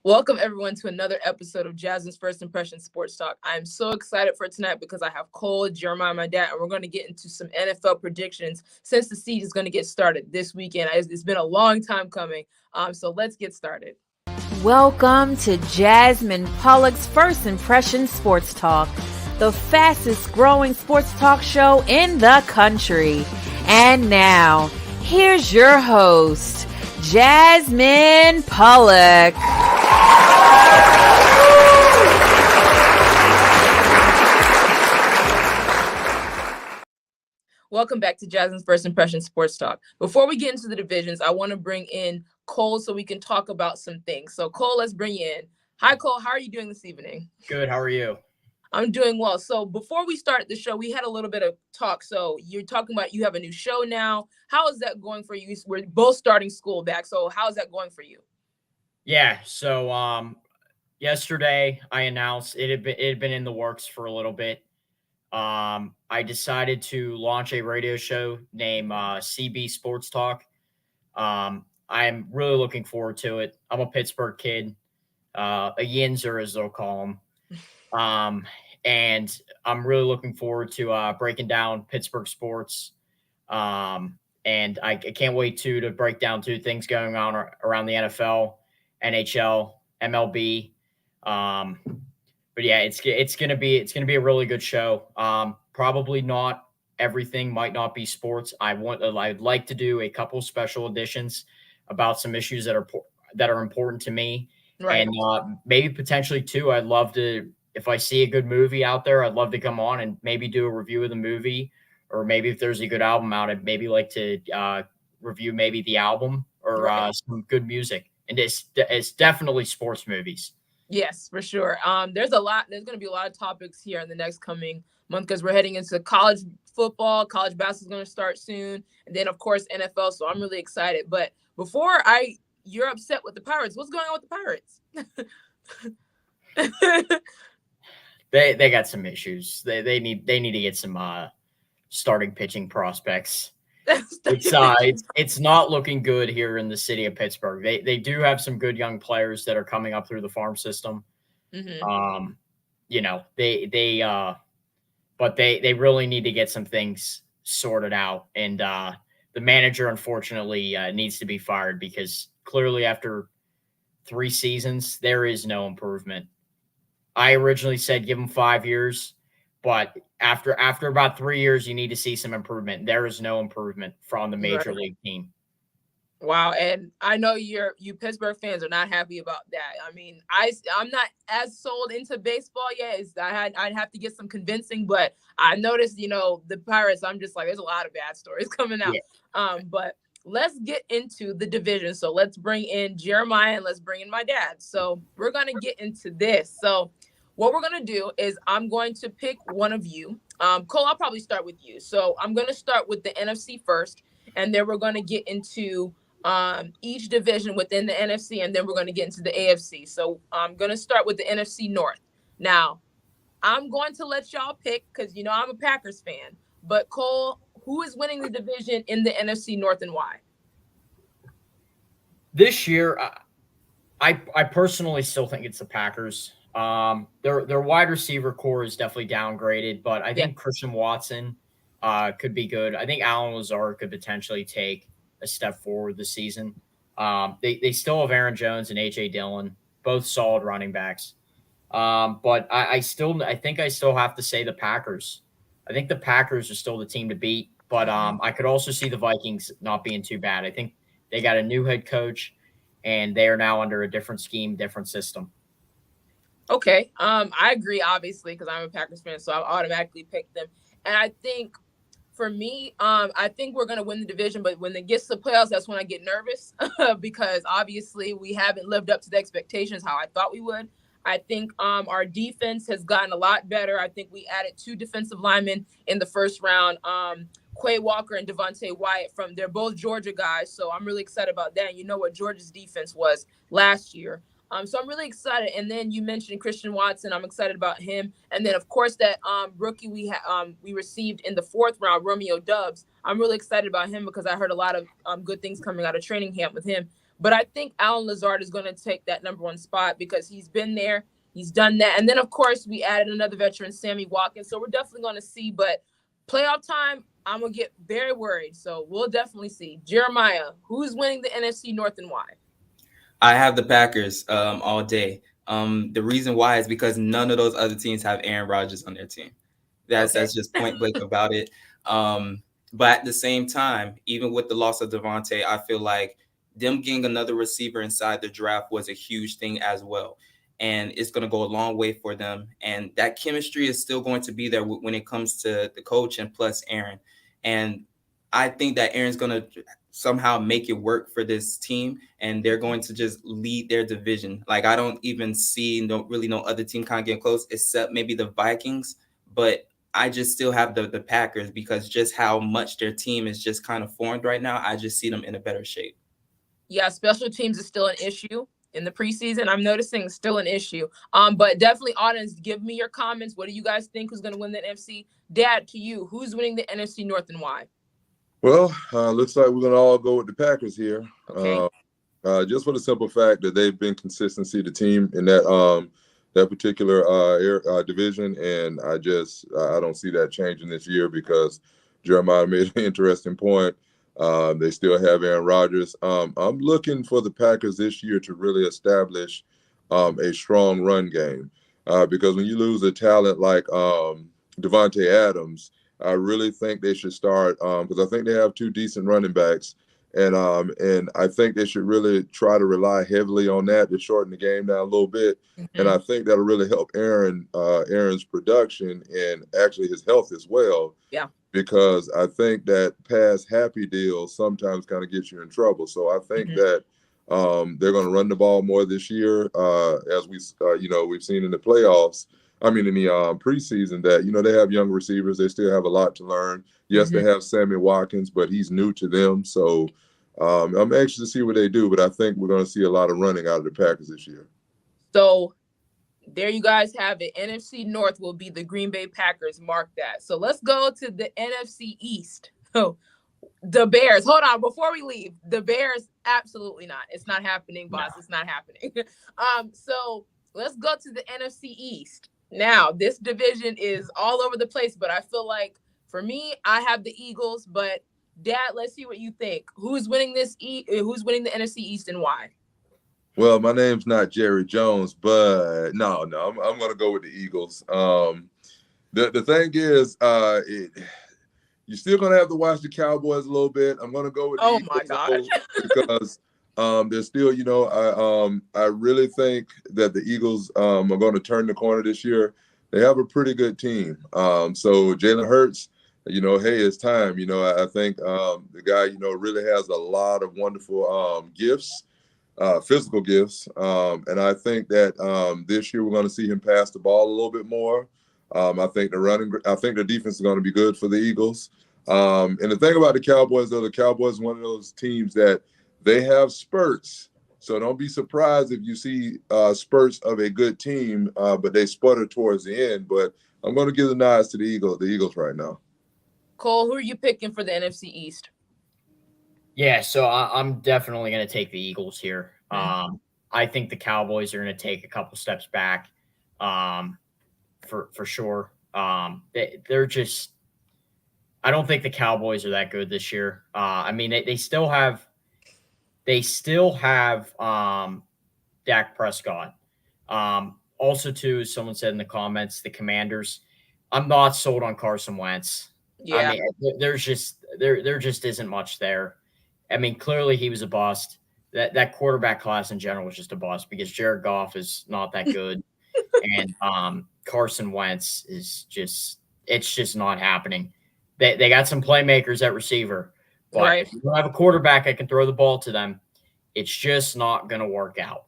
Welcome everyone to another episode of Jasmine's First Impression Sports Talk. I'm so excited for tonight because I have Cole, Jeremiah, and my dad, and we're going to get into some NFL predictions since the season is going to get started this weekend. It's been a long time coming, so let's get started. Welcome to Jasmine Pollock's First Impression Sports Talk, the fastest growing sports talk show in the country. And now, here's your host, Jasmine Pollock. Welcome back to Jasmine's First Impression Sports Talk. Before we get into the divisions, I want to bring in Cole so we can talk about some things. So Cole, let's bring you in. Hi, Cole. How are you doing this evening? Good. How are you? I'm doing well. So before we start the show, we had a little bit of talk. So you're talking about you have a new show now. How is that going for you? We're both starting school back. So how is that going for you? Yeah. So yesterday I announced it had been in the works for a little bit. I decided to launch a radio show named CB Sports Talk. I'm really looking forward to it. I'm a Pittsburgh kid, a Yinzer as they'll call him. And I'm really looking forward to breaking down Pittsburgh sports. And I can't wait to break down two things going on around the NFL, NHL, MLB. But yeah, it's gonna be a really good show. Probably not everything might not be sports. I'd like to do a couple special editions about some issues that are important to me, Right. and maybe potentially too. I'd love to, if I see a good movie out there, I'd love to come on and maybe do a review of the movie, or maybe if there's a good album out, I'd maybe like to review maybe the album or some good music. And it's definitely sports movies. Yes, for sure. There's going to be a lot of topics here in the next coming month because we're heading into college football. College basketball is going to start soon. And then, of course, NFL. So I'm really excited. But before you're upset with the Pirates. What's going on with the Pirates? They got some issues. They need to get some starting pitching prospects. It's not looking good here in the city of Pittsburgh. They do have some good young players that are coming up through the farm system. Mm-hmm. But they really need to get some things sorted out. And the manager, unfortunately, needs to be fired because clearly after 3 seasons, there is no improvement. I originally said give him 5 years, but after about 3 years, you need to see some improvement. There is no improvement from the major league team. Wow, and I know you Pittsburgh fans are not happy about that. I mean, I'm not as sold into baseball yet. I'd have to get some convincing, but I noticed, the Pirates. I'm just like, there's a lot of bad stories coming out. Yeah. But let's get into the division. So let's bring in Jeremiah and let's bring in my dad. So we're gonna get into this. So what we're going to do is I'm going to pick one of you. Cole, I'll probably start with you. So I'm going to start with the NFC first, and then we're going to get into each division within the NFC, and then we're going to get into the AFC. So I'm going to start with the NFC North. Now, I'm going to let y'all pick because, I'm a Packers fan. But, Cole, who is winning the division in the NFC North and why? This year, I personally still think it's the Packers. Their wide receiver core is definitely downgraded, but I think Christian Watson could be good. I think Allen Lazard could potentially take a step forward this season. They still have Aaron Jones and A.J. Dillon, both solid running backs. But I think I still have to say the Packers. I think the Packers are still the team to beat, but I could also see the Vikings not being too bad. I think they got a new head coach, and they are now under a different scheme, different system. Okay. I agree, obviously, because I'm a Packers fan, so I automatically picked them. And I think for me, I think we're going to win the division, but when it gets to the playoffs, that's when I get nervous because obviously we haven't lived up to the expectations how I thought we would. I think our defense has gotten a lot better. I think we added 2 defensive linemen in the first round, Quay Walker and Devontae Wyatt. They're both Georgia guys, so I'm really excited about that. And you know what Georgia's defense was last year. So I'm really excited. And then you mentioned Christian Watson. I'm excited about him. And then, of course, that rookie we received in the 4th round, Romeo Doubs. I'm really excited about him because I heard a lot of good things coming out of training camp with him. But I think Alan Lazard is going to take that number 1 spot because he's been there. He's done that. And then, of course, we added another veteran, Sammy Watkins. So we're definitely going to see. But playoff time, I'm going to get very worried. So we'll definitely see. Jeremiah, who's winning the NFC North and why? I have the Packers all day. The reason why is because none of those other teams have Aaron Rodgers on their team. That's just point blank about it. But at the same time, even with the loss of Devontae, I feel like them getting another receiver inside the draft was a huge thing as well. And it's going to go a long way for them. And that chemistry is still going to be there when it comes to the coach and plus Aaron. And I think that Aaron's going to somehow make it work for this team, and they're going to just lead their division. Like, I don't even see no other team kind of getting close except maybe the Vikings. But I just still have the Packers because just how much their team is just kind of formed right now. I just see them in a better shape. Yeah, special teams is still an issue in the preseason. I'm noticing it's still an issue. But definitely, audience, give me your comments. What do you guys think? Who's going to win the NFC? Dad, to you, who's winning the NFC North and why? Well, looks like we're going to all go with the Packers here. Okay. Just for the simple fact that they've been consistency the team in that particular division, and I don't see that changing this year because Jeremiah made an interesting point. They still have Aaron Rodgers. I'm looking for the Packers this year to really establish a strong run game because when you lose a talent like Devontae Adams, I really think they should start because I think they have 2 decent running backs, and I think they should really try to rely heavily on that to shorten the game down a little bit, and I think that'll really help Aaron's production and actually his health as well. Yeah. Because I think that pass happy deals sometimes kind of get you in trouble. So I think that they're going to run the ball more this year, as we've seen in the playoffs. I mean, in the preseason that, they have young receivers. They still have a lot to learn. Yes, they have Sammy Watkins, but he's new to them. So I'm anxious to see what they do, but I think we're going to see a lot of running out of the Packers this year. So there you guys have it. NFC North will be the Green Bay Packers. Mark that. So let's go to the NFC East. Oh, the Bears. Hold on. Before we leave, the Bears, absolutely not. It's not happening, boss. No. It's not happening. So let's go to the NFC East. Now, this division is all over the place, but I feel like for me, I have the Eagles. But Dad, let's see what you think. Who's winning who's winning the NFC East and why? Well, my name's not Jerry Jones, but no, I'm going to go with the Eagles. The thing is, you're still going to have to watch the Cowboys a little bit. I'm going to go with the Eagles. My gosh. Because there's still, I really think that the Eagles are going to turn the corner this year. They have a pretty good team. So Jalen Hurts, hey, it's time. I think the guy, really has a lot of wonderful gifts. Physical gifts. And I think that this year we're going to see him pass the ball a little bit more. I think the defense is going to be good for the Eagles. And the thing about the Cowboys, though, the Cowboys is one of those teams that they have spurts. So don't be surprised if you see spurts of a good team, but they sputter towards the end. But I'm going to give the nods to the Eagles right now. Cole, who are you picking for the NFC East? Yeah, so I'm definitely going to take the Eagles here. I think the Cowboys are going to take a couple steps back, for sure. They're just – I don't think the Cowboys are that good this year. I mean, they still have Dak Prescott. Also, too, as someone said in the comments, the Commanders. I'm not sold on Carson Wentz. Yeah, I mean, there just isn't much there. I mean, clearly he was a bust. That quarterback class in general was just a bust because Jared Goff is not that good. And Carson Wentz is it's just not happening. They got some playmakers at receiver, but right. If you don't have a quarterback that can throw the ball to them, it's just not going to work out.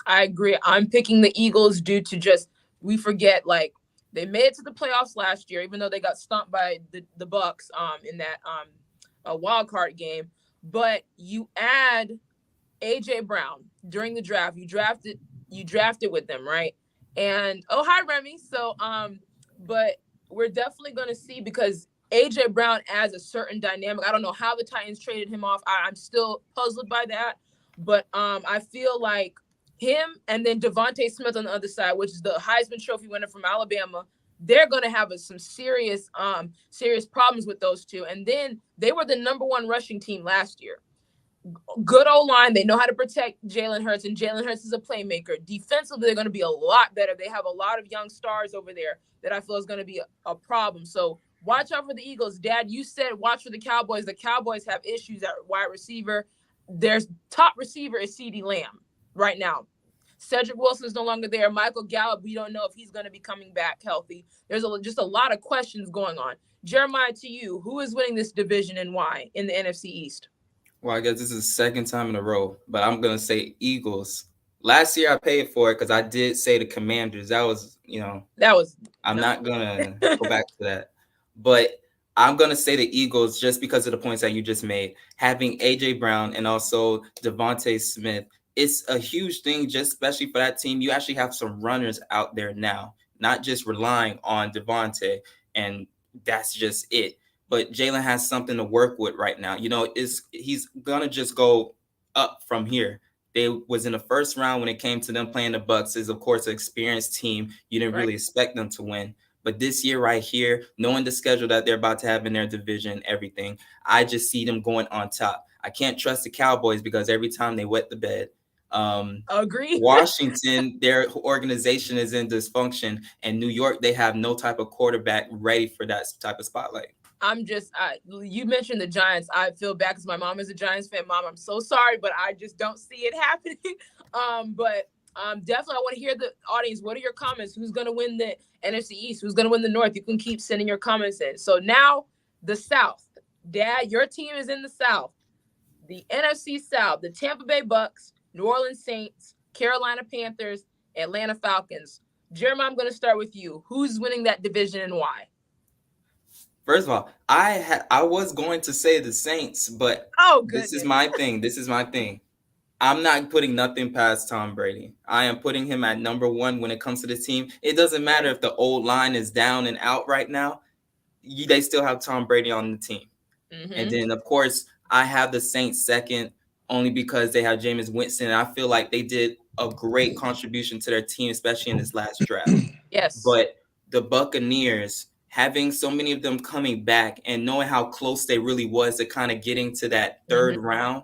I agree. I'm picking the Eagles due to we forget, like, they made it to the playoffs last year, even though they got stomped by the Bucks in that a wild card game. But you add AJ Brown during the draft. You drafted with them, right? And hi Remy. So but we're definitely going to see, because AJ Brown adds a certain dynamic. I don't know how the Titans traded him off. I'm still puzzled by that. but I feel like him and then Devontae Smith on the other side, which is the Heisman Trophy winner from Alabama, they're going to have some serious problems with those two. And then they were the #1 rushing team last year. Good O-line. They know how to protect Jalen Hurts, and Jalen Hurts is a playmaker. Defensively, they're going to be a lot better. They have a lot of young stars over there that I feel is going to be a problem. So watch out for the Eagles. Dad, you said watch for the Cowboys. The Cowboys have issues at wide receiver. Their top receiver is CeeDee Lamb right now. Cedric Wilson is no longer there. Michael Gallup, we don't know if he's going to be coming back healthy. There's just a lot of questions going on. Jeremiah, to you, who is winning this division and why in the NFC East? Well, I guess this is the second time in a row, but I'm going to say Eagles. Last year I paid for it because I did say the Commanders. I'm not going to go back to that. But I'm going to say the Eagles just because of the points that you just made. Having A.J. Brown and also Devontae Smith, it's a huge thing, just especially for that team. You actually have some runners out there now, not just relying on Devontae, and that's just it. But Jalen has something to work with right now. He's going to just go up from here. They was in the first round when it came to them playing the Bucs. Is, of course, an experienced team. You didn't really expect them to win. But this year right here, knowing the schedule that they're about to have in their division, everything, I just see them going on top. I can't trust the Cowboys because every time they wet the bed. Agree. Washington, their organization is in dysfunction. And New York, they have no type of quarterback ready for that type of spotlight. You mentioned the Giants. I feel bad because my mom is a Giants fan. Mom, I'm so sorry, but I just don't see it happening. Definitely, I want to hear the audience. What are your comments? Who's going to win the NFC East? Who's going to win the North? You can keep sending your comments in. So now the South. Dad, your team is in the South. The NFC South, the Tampa Bay Bucks, New Orleans Saints, Carolina Panthers, Atlanta Falcons. Jeremiah, I'm going to start with you. Who's winning that division and why? First of all, I was going to say the Saints, but this is my thing. I'm not putting nothing past Tom Brady. I am putting him at #1 when it comes to the team. It doesn't matter if the old line is down and out right now. They still have Tom Brady on the team. Mm-hmm. And then, of course, I have the Saints second only because they have Jameis Winston. And I feel like they did a great contribution to their team, especially in this last draft. Yes. But the Buccaneers, having so many of them coming back and knowing how close they really was to kind of getting to that third round,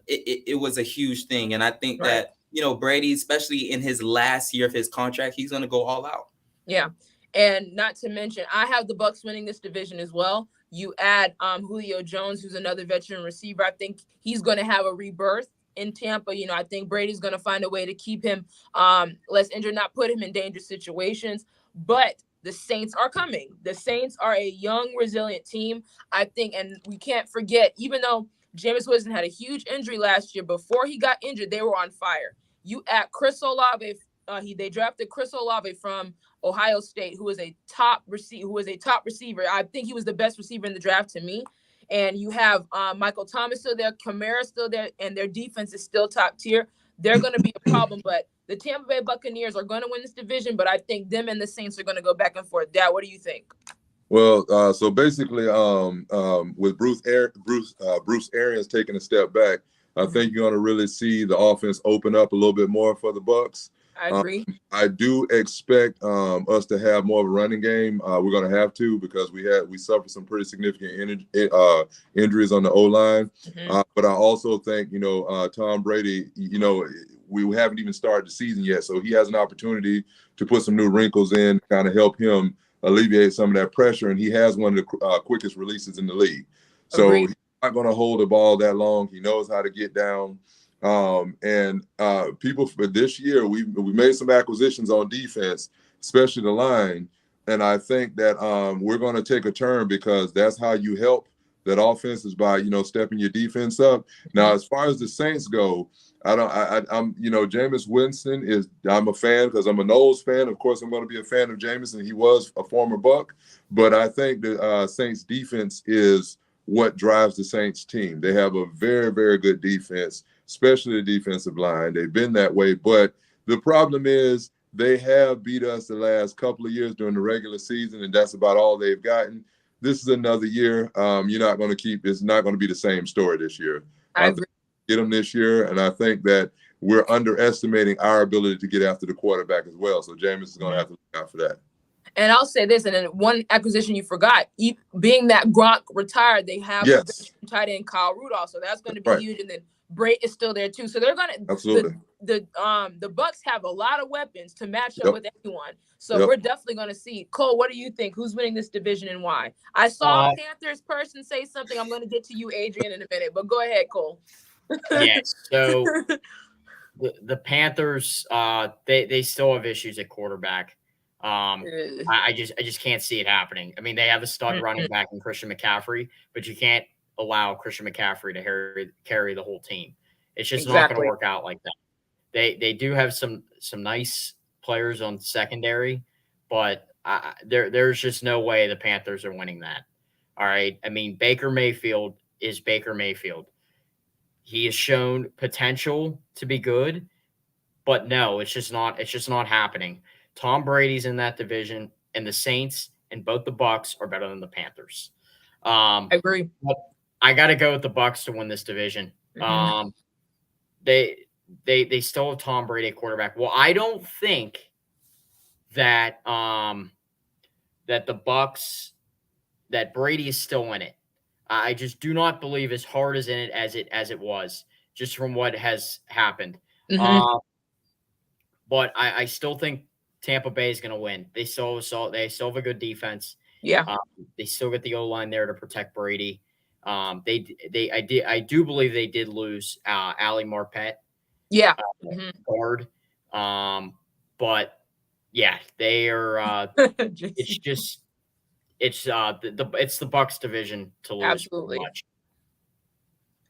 it was a huge thing. And I think that, Brady, especially in his last year of his contract, he's going to go all out. Yeah. And not to mention, I have the Bucs winning this division as well. You add Julio Jones, who's another veteran receiver. I think he's going to have a rebirth in Tampa. I think Brady's going to find a way to keep him less injured, not put him in dangerous situations. But the Saints are coming. The Saints are a young, resilient team, I think. And we can't forget, even though Jameis Winston had a huge injury last year, before he got injured, they were on fire. You add Chris Olave. They drafted Chris Olave from Ohio State, who is a top receiver. I think he was the best receiver in the draft to me. And you have Michael Thomas still there, Kamara still there, and their defense is still top tier. They're going to be a problem, but the Tampa Bay Buccaneers are going to win this division, but I think them and the Saints are going to go back and forth. Dad, what do you think? Well, so basically, with Bruce Arians taking a step back, I think you're going to really see the offense open up a little bit more for the Bucs. I agree. I do expect us to have more of a running game. We're going to have to because we suffered some pretty significant injuries on the O-line. Mm-hmm. But I also think, Tom Brady, we haven't even started the season yet. So he has an opportunity to put some new wrinkles in, kind of help him alleviate some of that pressure. And he has one of the quickest releases in the league. So he's not going to hold the ball that long. He knows how to get down. People for this year, we made some acquisitions on defense, especially the line. And I think that we're going to take a turn because that's how you help that offense is by, stepping your defense up. Now, as far as the Saints go, I'm Jameis Winston I'm a fan because I'm a Knowles fan. Of course, I'm going to be a fan of Jameis, and he was a former Buck. But I think the Saints defense is what drives the Saints team. They have a very, very good defense, especially the defensive line. They've been that way. But the problem is they have beat us the last couple of years during the regular season, and that's about all they've gotten. This is another year. It's not going to be the same story this year. I agree. get him this year, and I think that we're underestimating our ability to get after the quarterback as well. So Jameis is going to have to look out for that. And I'll say this, and then one acquisition you forgot, being that Gronk retired, they have a tight end, Kyle Rudolph, so that's going to be huge. And then Bray is still there too, so they're going to absolutely. The Bucks have a lot of weapons to match up with anyone, so we're definitely going to see. Cole, what do you think? Who's winning this division and why? I saw a Panthers person say something. I'm going to get to you, Adrian, in a minute, but go ahead, Cole. Yes. So the Panthers, they still have issues at quarterback. I just can't see it happening. I mean, they have a stud running back in Christian McCaffrey, but you can't allow Christian McCaffrey to carry the whole team. It's just not going to work out like that. They do have some nice players on secondary, but there's just no way the Panthers are winning that. All right. I mean, Baker Mayfield is Baker Mayfield. He has shown potential to be good, but no, it's just not happening. Tom Brady's in that division, and the Saints and both the Bucks are better than the Panthers. I agree. But I got to go with the Bucks to win this division. They still have Tom Brady at quarterback. Well, I don't think that that the Bucks, that Brady is still in it. I just do not believe as hard as in it as it was, just from what has happened. But I still think Tampa Bay is going to win. They still have a good defense. Yeah. They still get the O-line there to protect Brady. I do believe they did lose Ali Marpet. Yeah. Guard. But yeah, they are. It's the Bucks division to lose. Absolutely.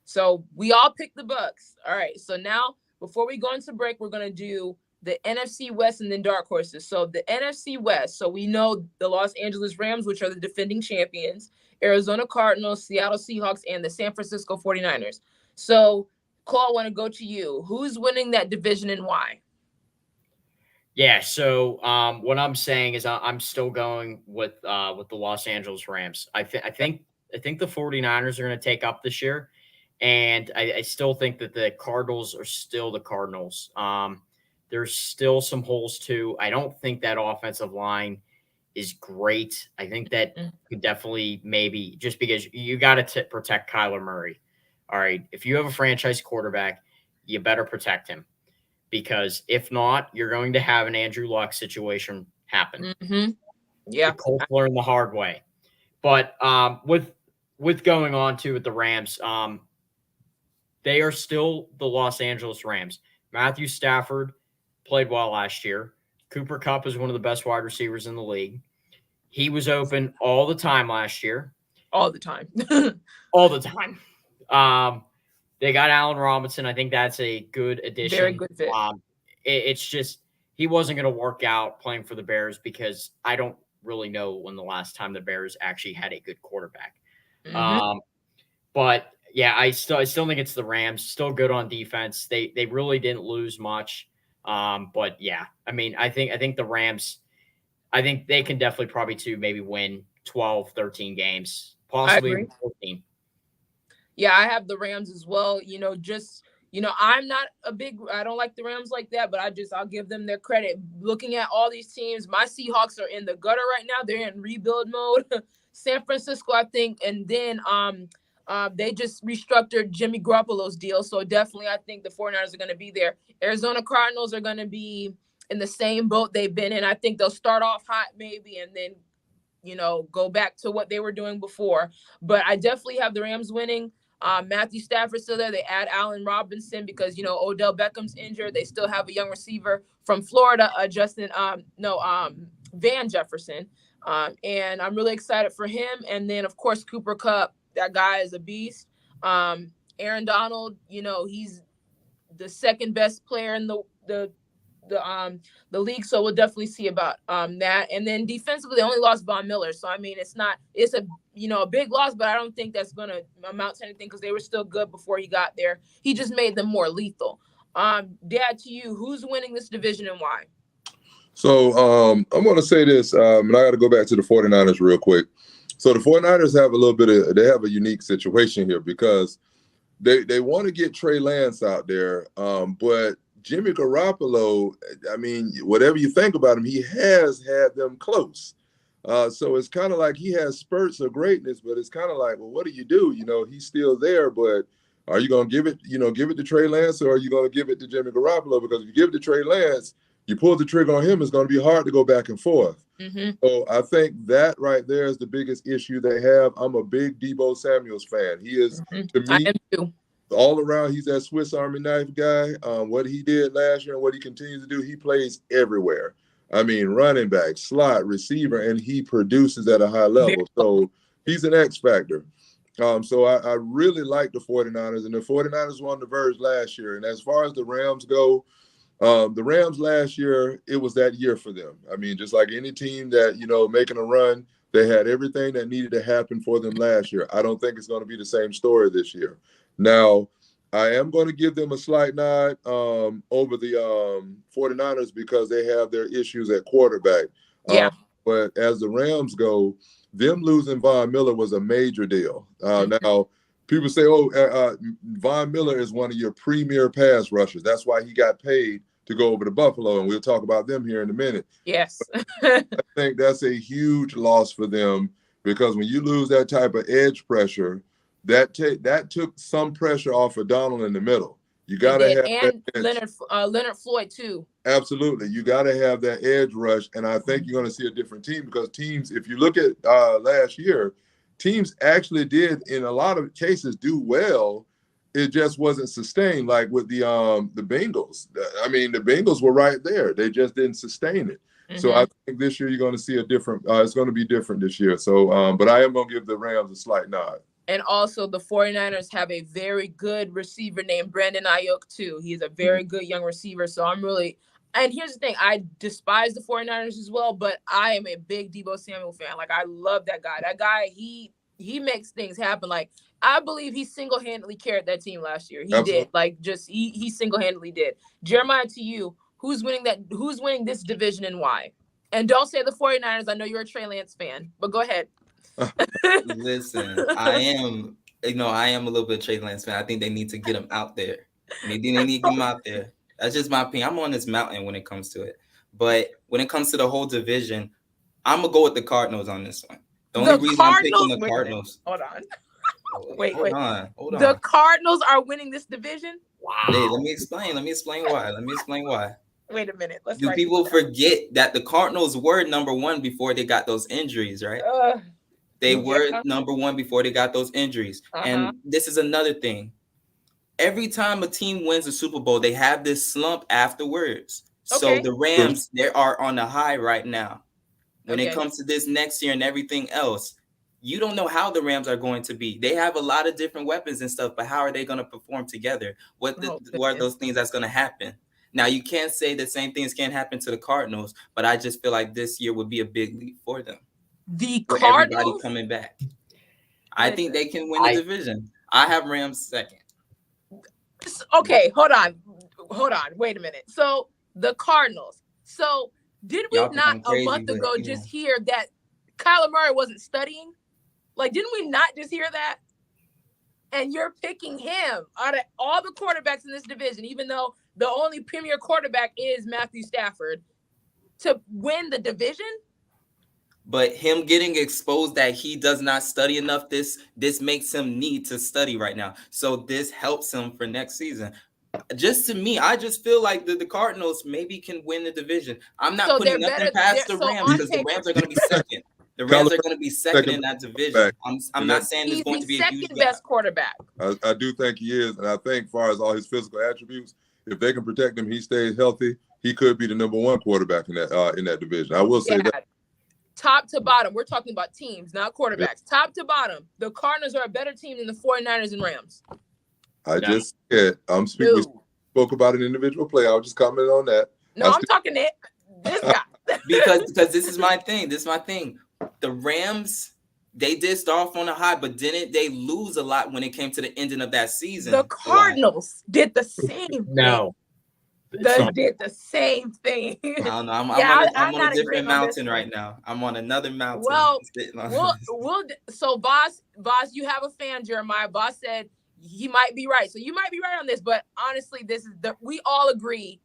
So we all picked the Bucks. All right. So now, before we go into break, we're gonna do the NFC West and then dark horses. So the NFC West. So we know the Los Angeles Rams, which are the defending champions, Arizona Cardinals, Seattle Seahawks, and the San Francisco 49ers. So, Cole, I want to go to you. Who's winning that division and why? Yeah, so what I'm saying is I'm still going with the Los Angeles Rams. I think the 49ers are going to take up this year, and I still think that the Cardinals are still the Cardinals. There's still some holes too. I don't think that offensive line is great. I think that could definitely maybe, just because you got to protect Kyler Murray. All right, if you have a franchise quarterback, you better protect him, because if not, you're going to have an Andrew Luck situation happen. Yeah, the Colts learned the hard way. But with going on to with the Rams, they are still the Los Angeles Rams. Matthew Stafford played well last year. Cooper Kupp is one of the best wide receivers in the league. He was open all the time last year. All the time. All the time. They got Allen Robinson. I think that's a good addition. Very good fit. It's just he wasn't going to work out playing for the Bears, because I don't really know when the last time the Bears actually had a good quarterback. But yeah, I still think it's the Rams. Still good on defense. They really didn't lose much. But yeah, I mean, I think the Rams, I think they can definitely probably maybe win 12, 13 games, possibly even 14. Yeah, I have the Rams as well. I'm not I don't like the Rams like that, but I'll give them their credit. Looking at all these teams, my Seahawks are in the gutter right now. They're in rebuild mode. San Francisco, I think, and then they just restructured Jimmy Garoppolo's deal. So definitely I think the 49ers are going to be there. Arizona Cardinals are going to be in the same boat they've been in. I think they'll start off hot maybe and then, go back to what they were doing before. But I definitely have the Rams winning. Matthew Stafford's still there. They add Allen Robinson because, Odell Beckham's injured. They still have a young receiver from Florida, Van Jefferson. And I'm really excited for him. And then, of course, Cooper Kupp. That guy is a beast. Aaron Donald, he's the second best player in the league. So we'll definitely see about that. And then defensively, they only lost Von Miller. So I mean, it's a big loss, but I don't think that's gonna amount to anything because they were still good before he got there. He just made them more lethal. Dad, to you, who's winning this division and why? So I'm gonna say this, and I gotta go back to the 49ers real quick. So the 49ers have they have a unique situation here because they want to get Trey Lance out there, but Jimmy Garoppolo, I mean, whatever you think about him, he has had them close. So it's kind of like he has spurts of greatness, but it's kind of like, well, what do? You know, he's still there, but are you going to give it to Trey Lance, or are you going to give it to Jimmy Garoppolo? Because if you give it to Trey Lance, you pull the trigger on him, it's going to be hard to go back and forth. Mm-hmm. So I think that right there is the biggest issue they have. I'm a big Deebo Samuels fan. He is, to me, I am too. All around, he's that Swiss Army knife guy. What he did last year and what he continues to do, he plays everywhere. I mean, running back, slot, receiver, and he produces at a high level. So he's an X factor. So I really like the 49ers, and the 49ers were on the verge last year. And as far as the Rams go, the Rams last year, it was that year for them. I mean, just like any team that, you know, making a run, they had everything that needed to happen for them last year. I don't think it's going to be the same story this year. Now, I am going to give them a slight nod over the 49ers because they have their issues at quarterback. Yeah. But as the Rams go, them losing Von Miller was a major deal. Now, people say, Von Miller is one of your premier pass rushers. That's why he got paid to go over to Buffalo, and we'll talk about them here in a minute. Yes. I think that's a huge loss for them because when you lose that type of edge pressure, that took some pressure off of Donald in the middle. You got to have and Leonard Floyd too. Absolutely. You got to have that edge rush, and I think you're going to see a different team because teams, if you look at last year, teams actually did, in a lot of cases, do well. It just wasn't sustained, like with the Bengals. I mean, the Bengals were right there. They just didn't sustain it. Mm-hmm. So I think this year you're going to see a different it's going to be different this year. So, but I am going to give the Rams a slight nod. And also the 49ers have a very good receiver named Brandon Ayuk too. He's a very good young receiver. So I'm really – and here's the thing. I despise the 49ers as well, but I am a big Deebo Samuel fan. Like, I love that guy. That guy, he makes things happen. Like, I believe he single-handedly carried that team last year. He Absolutely. did. Like, just he single-handedly did. Jeremiah, to you, who's winning this division and why? And don't say the 49ers. I know you're a Trey Lance fan, but go ahead. Listen, I am a little bit Trey Lance fan. I think they need to get him out there. They need to get him out there. That's just my opinion. I'm on this mountain when it comes to it. But when it comes to the whole division, I'm going to go with the Cardinals on this one. The only reason I'm picking the Cardinals. Hold on. Hold on. The Cardinals are winning this division? Wow. Hey, let me explain why. Wait a minute. Do people forget that the Cardinals were number one before they got those injuries, right? They were number one before they got those injuries. And this is another thing. Every time a team wins a Super Bowl, they have this slump afterwards. Okay. So the Rams, they are on the high right now. When it comes to this next year and everything else, you don't know how the Rams are going to be. They have a lot of different weapons and stuff, but how are they going to perform together? What are those things that's going to happen? Now, you can't say the same things can't happen to the Cardinals, but I just feel like this year would be a big leap for them. The Cardinals? Everybody coming back. I think they can win the division. I have Rams second. Okay, hold on. Wait a minute. So the Cardinals. So did we not a month ago just hear that Kyler Murray wasn't studying? Like, didn't we not just hear that? And you're picking him out of all the quarterbacks in this division, even though the only premier quarterback is Matthew Stafford, to win the division? But him getting exposed that he does not study enough, this makes him need to study right now. So this helps him for next season. Just to me, I just feel like the Cardinals maybe can win the division. I'm not putting nothing past the Rams because the Rams are going to be second. The Rams are going to be second in that division. I'm not saying it's going to be a huge second best quarterback. I do think he is, and I think as far as all his physical attributes, if they can protect him, he stays healthy, he could be the number one quarterback in that division. I will say that. Top to bottom, we're talking about teams, not quarterbacks. Yeah. Top to bottom, the Cardinals are a better team than the 49ers and Rams. I just said, we spoke about an individual player. I was just commenting on that. No, I'm talking to this guy. because this is my thing. The Rams, they did start off on a high, but didn't they lose a lot when it came to the ending of that season? The Cardinals did the same thing. No. They did the same thing. I don't know. I'm on a different mountain right now. I'm on another mountain. Well, so Boss, you have a fan, Jeremiah. Boss said he might be right. So you might be right on this, but honestly, we all agree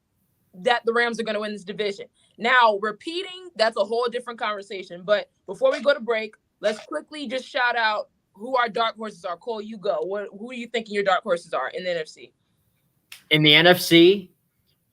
that the Rams are going to win this division. Now, repeating, that's a whole different conversation. But before we go to break, let's quickly just shout out who our dark horses are. Cole, you go. Who are you thinking your dark horses are in the NFC? In the NFC,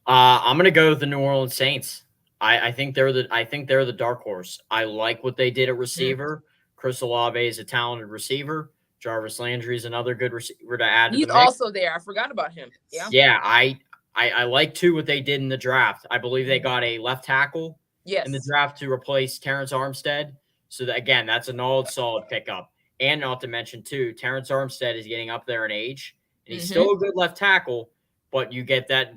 I'm going to go with the New Orleans Saints. I think they're the dark horse. I like what they did at receiver. Chris Olave is a talented receiver. Jarvis Landry is another good receiver to add to the He's mix. also there. I forgot about him. Yeah. I like too what they did in the draft. I believe they got a left tackle in the draft to replace Terrence Armstead. So that, again, that's a solid pickup. And not to mention too, Terrence Armstead is getting up there in age, and he's still a good left tackle, but you get that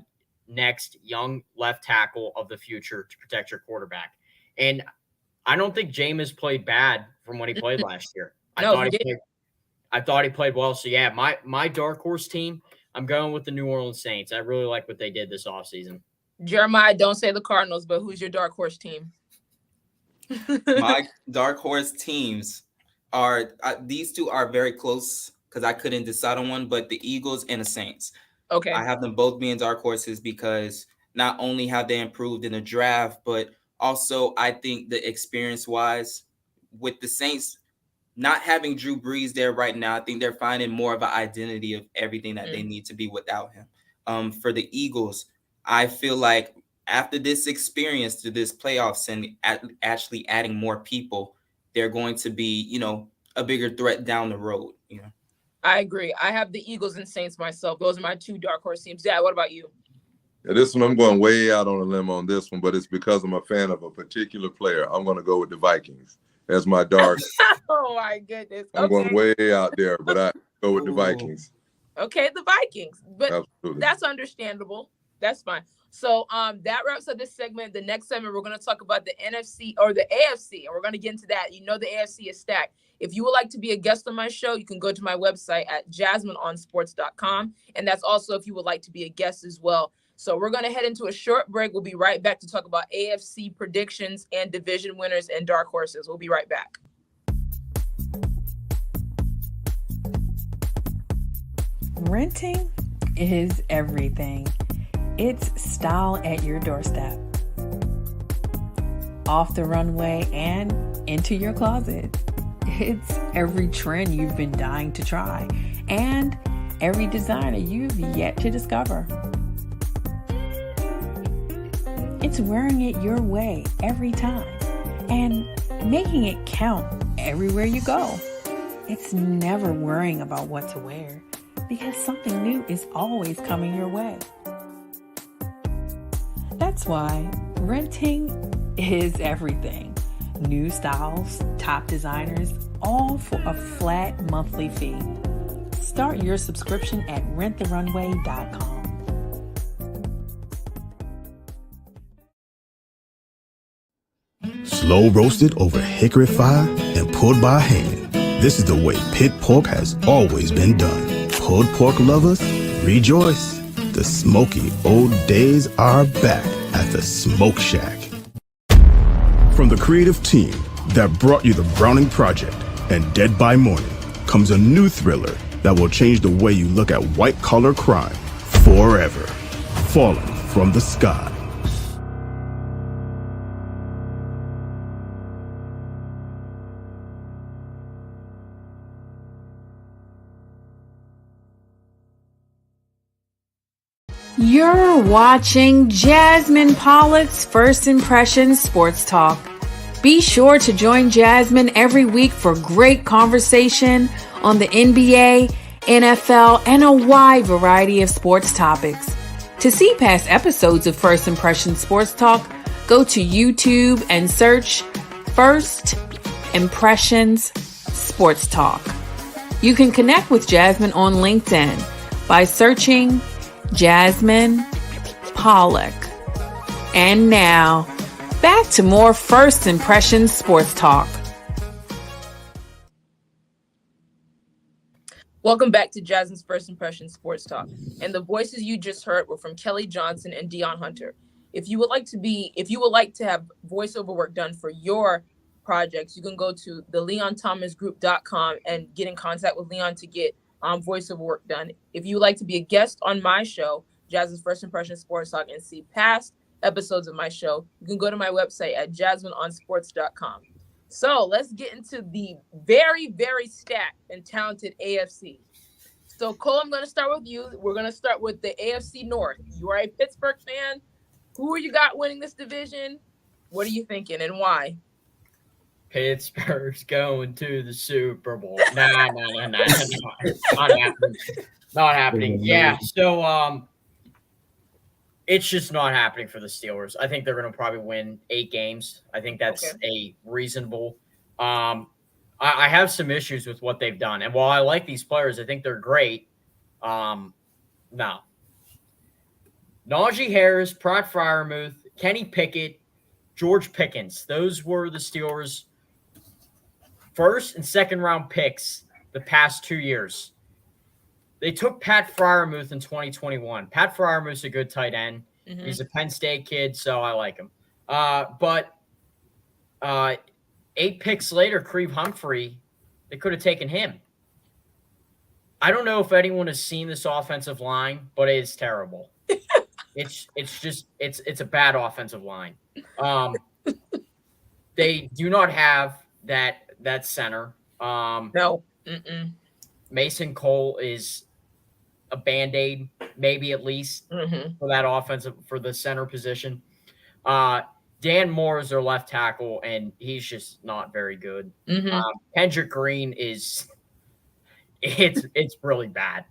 next young left tackle of the future to protect your quarterback. And I don't think Jameis played bad from when he played last year. I thought he played well. So yeah, my dark horse team, I'm going with the New Orleans Saints. I really like what they did this offseason. Jeremiah, don't say the Cardinals, but who's your dark horse team? My dark horse teams are these two are very close because I couldn't decide on one, but the Eagles and the Saints. Okay. I have them both being dark horses because not only have they improved in the draft, but also I think the experience-wise with the Saints not having Drew Brees there right now, I think they're finding more of an identity of everything that they need to be without him. For the Eagles, I feel like after this experience to this playoffs and actually adding more people, they're going to be, a bigger threat down the road. I agree. I have the Eagles and Saints myself. Those are my two dark horse teams. Dad, what about you? Yeah, this one, I'm going way out on a limb on this one, but it's because I'm a fan of a particular player. I'm going to go with the Vikings as my dark. Oh, my goodness. I'm going way out there, but I go with the Vikings. Okay, the Vikings. But Absolutely. That's understandable. That's fine. So that wraps up this segment. The next segment, we're going to talk about the NFC or the AFC, and we're going to get into that. The AFC is stacked. If you would like to be a guest on my show, you can go to my website at jasmineonsports.com. And that's also if you would like to be a guest as well. So we're going to head into a short break. We'll be right back to talk about AFC predictions and division winners and dark horses. We'll be right back. Renting is everything. It's style at your doorstep. Off the runway and into your closet. It's every trend you've been dying to try and every designer you've yet to discover. It's wearing it your way every time and making it count everywhere you go. It's never worrying about what to wear because something new is always coming your way. That's why renting is everything. New styles, top designers, all for a flat monthly fee. Start your subscription at renttherunway.com. Slow roasted over hickory fire and pulled by hand. This is the way pit pork has always been done. Pulled pork lovers, rejoice. The smoky old days are back at the Smoke Shack. From the creative team that brought you the Browning Project and Dead by Morning comes a new thriller that will change the way you look at white-collar crime forever. Falling from the Sky. You're watching Jasmine Pollock's First Impressions Sports Talk. Be sure to join Jasmine every week for great conversation on the NBA, NFL, and a wide variety of sports topics. To see past episodes of First Impressions Sports Talk, go to YouTube and search First Impressions Sports Talk. You can connect with Jasmine on LinkedIn by searching Jasmine Pollock. And now, back to more First Impressions Sports Talk. Welcome back to Jasmine's First Impressions Sports Talk. And the voices you just heard were from Kelly Johnson and Dion Hunter. If you would like to have voiceover work done for your projects, you can go to the LeonThomasGroup.com and get in contact with Leon to get voiceover work done. If you would like to be a guest on my show, Jasmine's First Impression Sports Talk, and see past episodes of my show, you can go to my website at jasmineonsports.com. So let's get into the very, very stacked and talented AFC. So Cole, I'm going to start with you. We're going to start with the AFC North. You are a Pittsburgh fan. Who you got winning this division? What are you thinking and why? Pittsburgh's going to the Super Bowl. Nah. Not happening. Not happening. Yeah. So it's just not happening for the Steelers. I think they're going to probably win 8 games. I think that's a reasonable. I have some issues with what they've done, and while I like these players, I think they're great. No. Najee Harris, Pratt Freiermuth, Kenny Pickett, George Pickens. Those were the Steelers' first and second round picks the past 2 years. They took Pat Freiermuth in 2021. Pat Freiermuth's a good tight end. Mm-hmm. He's a Penn State kid, so I like him. But 8 picks later, Creeve Humphrey, they could have taken him. I don't know if anyone has seen this offensive line, but it is terrible. It's a bad offensive line. They do not have that center. No. Mm-mm. Mason Cole is a Band-Aid, maybe at least for that offensive, for the center position. Dan Moore is their left tackle, and he's just not very good. Kendrick Green it's really bad.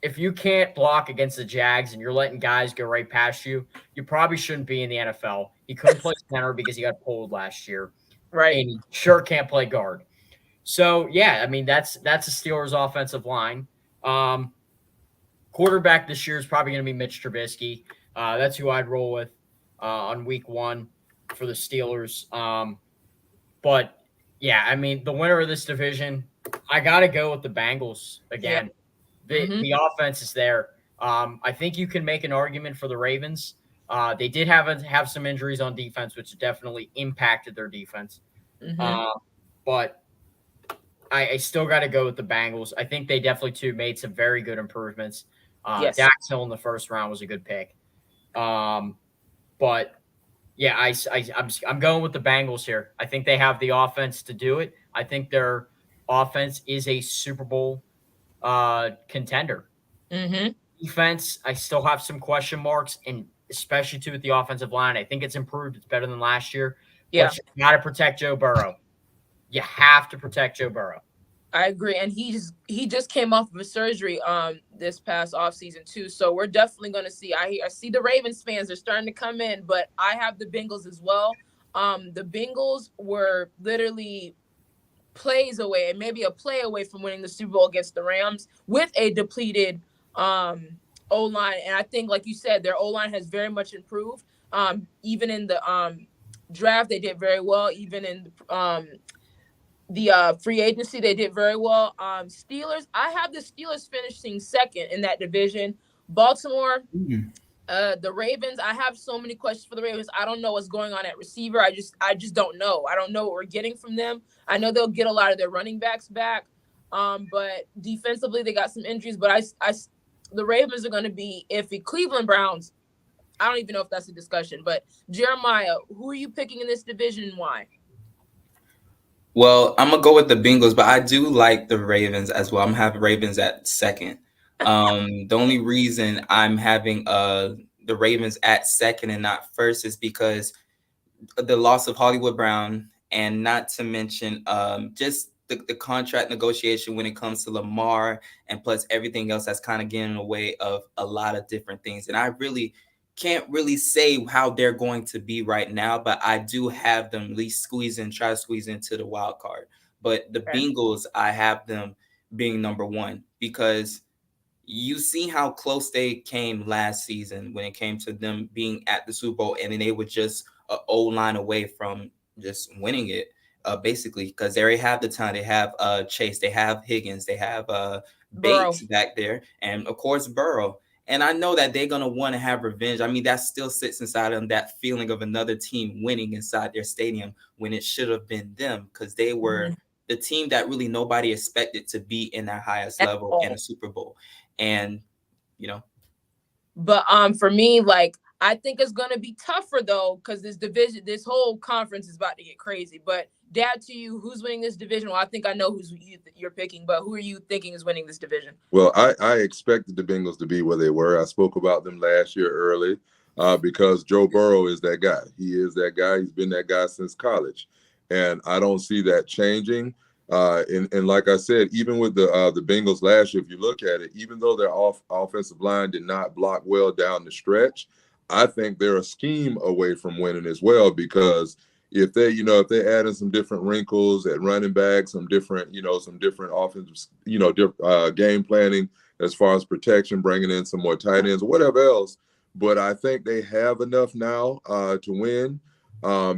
If you can't block against the Jags and you're letting guys go right past you, you probably shouldn't be in the NFL. He couldn't play center because he got pulled last year. Right. And he sure can't play guard. So, yeah, I mean, that's the Steelers' offensive line. Quarterback this year is probably going to be Mitch Trubisky. That's who I'd roll with on week 1 for the Steelers. But, yeah, I mean, the winner of this division, I got to go with the Bengals again. Yeah. The offense is there. I think you can make an argument for the Ravens. They did have some injuries on defense, which definitely impacted their defense. But I still got to go with the Bengals. I think they definitely, too, made some very good improvements. Yes. Dax Hill in the first round was a good pick. But, yeah, I'm going with the Bengals here. I think they have the offense to do it. I think their offense is a Super Bowl contender. Defense, I still have some question marks, and especially too with the offensive line. I think it's improved. It's better than last year. Yeah, but you got to protect Joe Burrow. You have to protect Joe Burrow. I agree, and he just came off of a surgery this past offseason too. So we're definitely going to see. I see the Ravens fans are starting to come in, but I have the Bengals as well. The Bengals were literally plays away and maybe a play away from winning the Super Bowl against the Rams with a depleted O-line. And I think, like you said, their O-line has very much improved. Even in the draft, they did very well. Even in the free agency, they did very well. Steelers, I have the Steelers finishing second in that division. Baltimore, the Ravens, I have so many questions for the Ravens. I don't know what's going on at receiver. I just don't know. I don't know what we're getting from them. I know they'll get a lot of their running backs back, but defensively they got some injuries. But the Ravens are going to be iffy. Cleveland Browns, I don't even know if that's a discussion. But Jeremiah, who are you picking in this division and why? Well, I'm going to go with the Bengals, but I do like the Ravens as well. I'm having Ravens at second. The only reason I'm having the Ravens at second and not first is because the loss of Hollywood Brown, and not to mention just the contract negotiation when it comes to Lamar, and plus everything else that's kind of getting in the way of a lot of different things. And I really can't really say how they're going to be right now, but I do have them at least try to squeeze into the wild card. But the Bengals, I have them being number 1 because you see how close they came last season when it came to them being at the Super Bowl, and then they were just an O-line away from just winning it, basically, because they already have the time. They have Chase, they have Higgins, they have Bates back there, and of course Burrow. And I know that they're going to want to have revenge. I mean, that still sits inside them, that feeling of another team winning inside their stadium when it should have been them, because they were the team that really nobody expected to be in that highest level in a Super Bowl. And, you know. But for me, like, I think it's going to be tougher, though, because this whole conference is about to get crazy. But, Dad, to you, who's winning this division? Well, I think I know you're picking, but who are you thinking is winning this division? Well, I expected the Bengals to be where they were. I spoke about them last year early because Joe Burrow is that guy. He is that guy. He's been that guy since college. And I don't see that changing. And like I said, even with the Bengals last year, if you look at it, even though their offensive line did not block well down the stretch, I think they're a scheme away from winning as well, because if they add in some different wrinkles at running back, some different offensive, game planning as far as protection, bringing in some more tight ends or whatever else. But I think they have enough now to win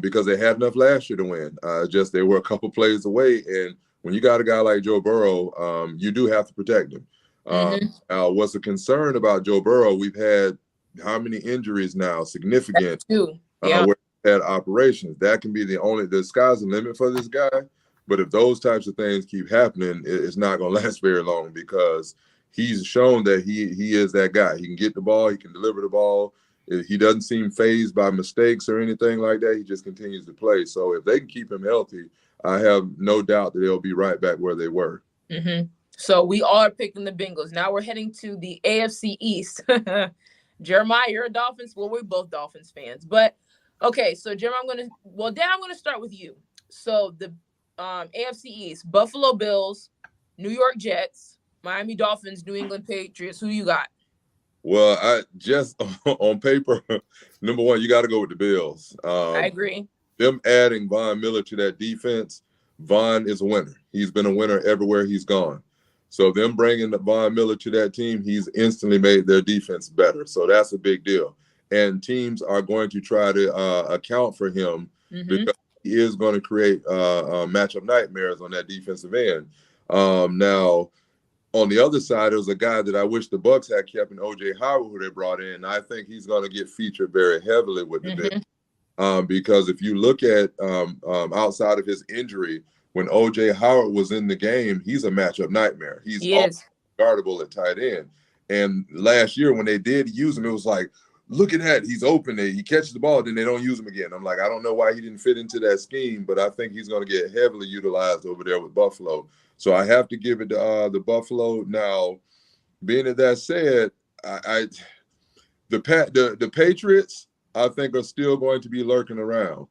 because they had enough last year to win. Just they were a couple plays away. And when you got a guy like Joe Burrow, you do have to protect him. What's a concern about Joe Burrow? We've had how many injuries now? Significant. Two. Yeah. Where had operations. That can be the sky's the limit for this guy. But if those types of things keep happening, it's not going to last very long, because he's shown that he is that guy. He can get the ball. He can deliver the ball. He doesn't seem fazed by mistakes or anything like that. He just continues to play. So if they can keep him healthy, I have no doubt that they'll be right back where they were. Mm-hmm. So we all are picking the Bengals. Now we're heading to the AFC East. Jeremiah, you're a Dolphins. Well, we're both Dolphins fans. But, okay, so, Jeremiah, Dad, I'm going to start with you. So the AFC East, Buffalo Bills, New York Jets, Miami Dolphins, New England Patriots. Who you got? Well, I just on paper, number one, you got to go with the Bills. I agree. Them adding Von Miller to that defense, Von is a winner. He's been a winner everywhere he's gone. So them bringing the Von Miller to that team, he's instantly made their defense better. So that's a big deal. And teams are going to try to account for him because he is going to create matchup nightmares on that defensive end. Now, on the other side, there was a guy that I wish the Bucs had kept in O.J. Howard, who they brought in. I think he's going to get featured very heavily with the Bills. Because if you look at outside of his injury, when O.J. Howard was in the game, he's a matchup nightmare. He's guardable at tight end. And last year when they did use him, it was like, look at that. He's open. He catches the ball, then they don't use him again. I'm like, I don't know why he didn't fit into that scheme, but I think he's going to get heavily utilized over there with Buffalo. So I have to give it to the Buffalo. Now, being that said, the Patriots, I think, are still going to be lurking around.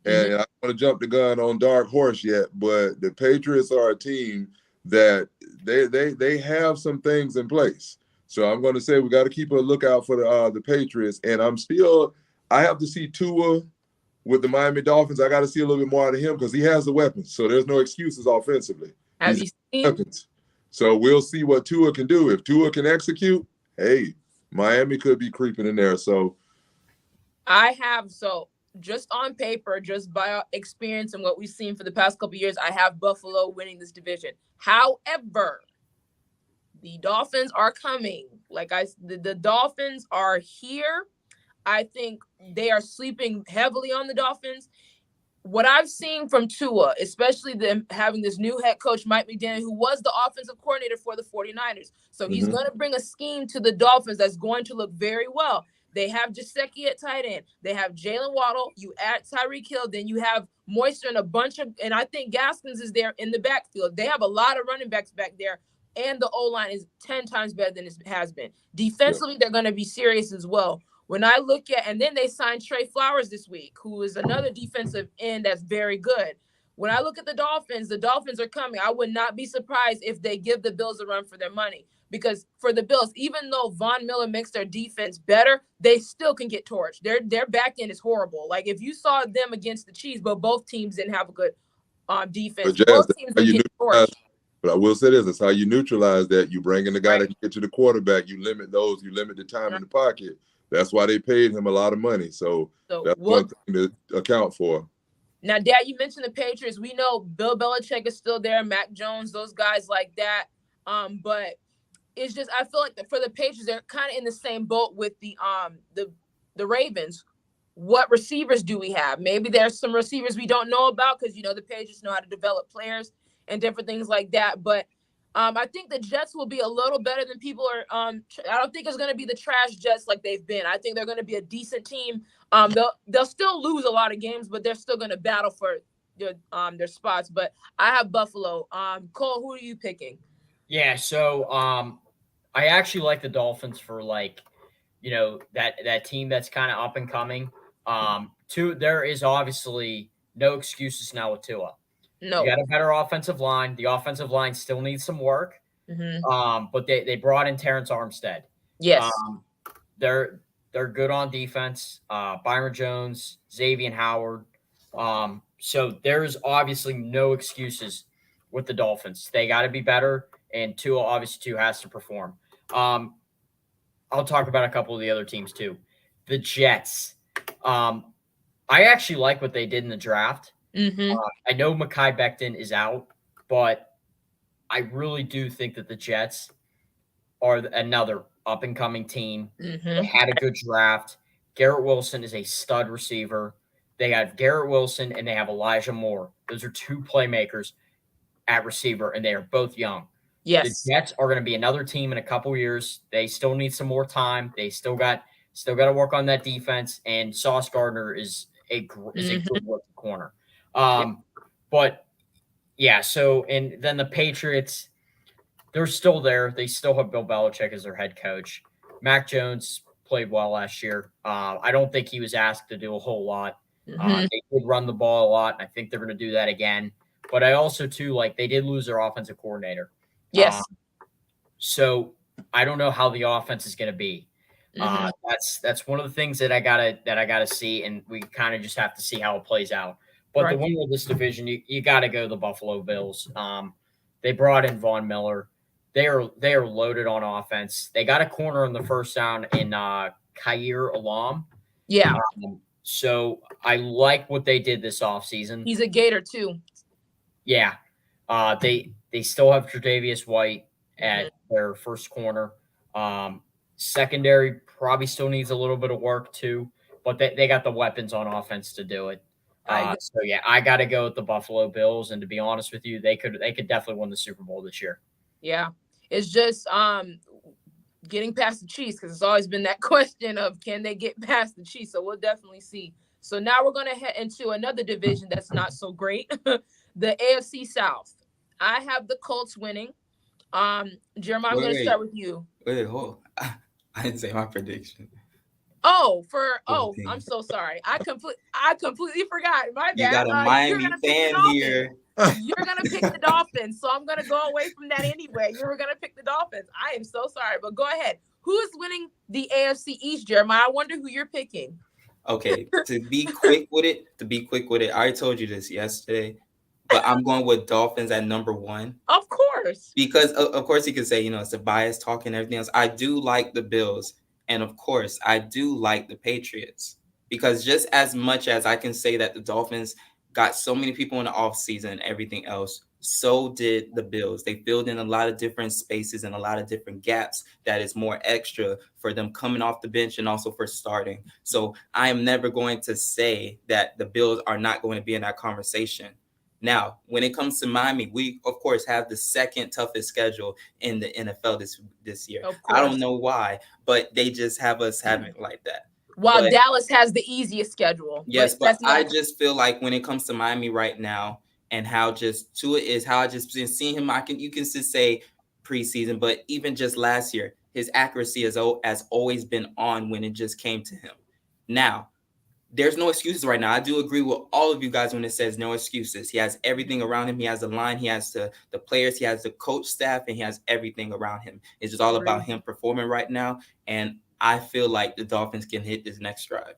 And I don't want to jump the gun on Dark Horse yet, but the Patriots are a team that they have some things in place. So I'm going to say we got to keep a lookout for the Patriots. And I have to see Tua with the Miami Dolphins. I got to see a little bit more out of him because he has the weapons. So there's no excuses offensively. Have you seen weapons? So we'll see what Tua can do. If Tua can execute, hey, Miami could be creeping in there. So just on paper, just by experience and what we've seen for the past couple of years, I have Buffalo winning this division. However, the Dolphins are coming. The Dolphins are here. I think they are sleeping heavily on the Dolphins. What I've seen from Tua, especially them having this new head coach, Mike McDaniel, who was the offensive coordinator for the 49ers. So he's going to bring a scheme to the Dolphins that's going to look very well. They have Gesicki at tight end. They have Jalen Waddle. You add Tyreek Hill. Then you have Moister and I think Gaskins is there in the backfield. They have a lot of running backs back there. And the O-line is 10 times better than it has been. Defensively, they're going to be serious as well. When I look at, and then they signed Trey Flowers this week, who is another defensive end that's very good. When I look at the Dolphins are coming. I would not be surprised if they give the Bills a run for their money. Because for the Bills, even though Von Miller makes their defense better, they still can get torched. Their back end is horrible. Like if you saw them against the Chiefs, but both teams didn't have a good defense. Both teams would get torched. But I will say this, that's how you neutralize that. You bring in the guy that can get to the quarterback. You limit the time in the pocket. That's why they paid him a lot of money. So that's one thing to account for. Now, Dad, you mentioned the Patriots. We know Bill Belichick is still there, Mac Jones, those guys like that. But it's just, I feel like for the Patriots, they're kind of in the same boat with the Ravens. What receivers do we have? Maybe there's some receivers we don't know about because, the Patriots know how to develop players. and different things like that. But I think the Jets will be a little better than people are. I don't think it's going to be the trash Jets like they've been. I think they're going to be a decent team. They'll still lose a lot of games, but they're still going to battle for their spots. But I have Buffalo. Cole, who are you picking? Yeah, so I actually like the Dolphins for that team that's kind of up and coming. There is obviously no excuses now with Tua. No. You got a better offensive line. The offensive line still needs some work. But they brought in Terrence Armstead. Yes. They're good on defense. Byron Jones, Xavier Howard. So there's obviously no excuses with the Dolphins. They got to be better, and Tua obviously too has to perform. I'll talk about a couple of the other teams too. The Jets. I actually like what they did in the draft. I know Mekhi Becton is out, but I really do think that the Jets are another up-and-coming team. They had a good draft. Garrett Wilson is a stud receiver. They have Garrett Wilson and they have Elijah Moore. Those are two playmakers at receiver, and they are both young. Yes. The Jets are going to be another team in a couple years. They still need some more time. They still got to work on that defense, and Sauce Gardner is a good rookie corner. But yeah, and then the Patriots, they're still there. They still have Bill Belichick as their head coach. Mac Jones played well last year. I don't think he was asked to do a whole lot. They did run the ball a lot. And I think they're going to do that again. But I also too they did lose their offensive coordinator. Yes. So I don't know how the offense is going to be. That's one of the things that I gotta see, and we kind of just have to see how it plays out. But the winner of this division, you got to go the Buffalo Bills. They brought in Von Miller. They are loaded on offense. They got a corner in the first round in Khair Alam. Yeah. So I like what they did this offseason. He's a Gator too. Yeah. They still have Tre'Davious White at their first corner. Secondary probably still needs a little bit of work too, but they got the weapons on offense to do it. So yeah, I got to go with the Buffalo Bills, and to be honest with you, they could definitely win the Super Bowl this year. Yeah, it's just getting past the Chiefs, because it's always been that question of can they get past the Chiefs. So we'll definitely see. So now we're gonna head into another division that's not so great, the AFC South. I have the Colts winning. Jeremiah, I'm gonna start with you. Wait, hold. I didn't say my prediction. I'm so sorry. I completely forgot. My bad. You got a Miami fan here. You're gonna pick the Dolphins, so I'm gonna go away from that anyway. You were gonna pick the Dolphins. I am so sorry, but go ahead. Who's winning the AFC East, Jeremiah? I wonder who you're picking. Okay, to be quick with it, I already told you this yesterday, but I'm going with Dolphins at number 1. Of course. Because of course you could say, it's a bias talk and everything else. I do like the Bills. And of course, I do like the Patriots, because just as much as I can say that the Dolphins got so many people in the offseason and everything else, so did the Bills. They filled in a lot of different spaces and a lot of different gaps that is more extra for them coming off the bench and also for starting. So I am never going to say that the Bills are not going to be in that conversation. Now, when it comes to Miami, we, of course, have the second toughest schedule in the NFL this year. I don't know why, but they just have us having it like that. While Dallas has the easiest schedule. Yes, but I just feel like when it comes to Miami right now and how just Tua is, how I just been seeing him, you can just say preseason, but even just last year, his accuracy has always been on when it just came to him. Now, there's no excuses right now. I do agree with all of you guys when it says no excuses. He has everything around him. He has the line. He has the players. He has the coach staff, and he has everything around him. It's just all about him performing right now. And I feel like the Dolphins can hit this next stride.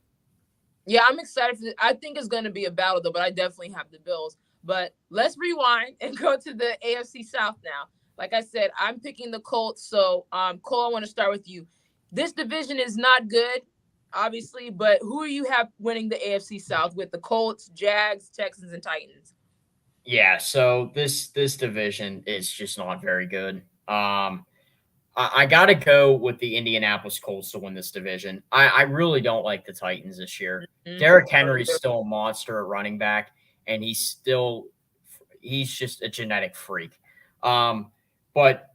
Yeah, I'm excited for this. I think it's going to be a battle, though, but I definitely have the Bills. But let's rewind and go to the AFC South now. Like I said, I'm picking the Colts. So, Cole, I want to start with you. This division is not good, obviously, but who do you have winning the AFC South with the Colts, Jags, Texans, and Titans? Yeah, so this division is just not very good. I got to go with the Indianapolis Colts to win this division. I really don't like the Titans this year. Derrick Henry is still a monster at running back, and he's still he's just a genetic freak. But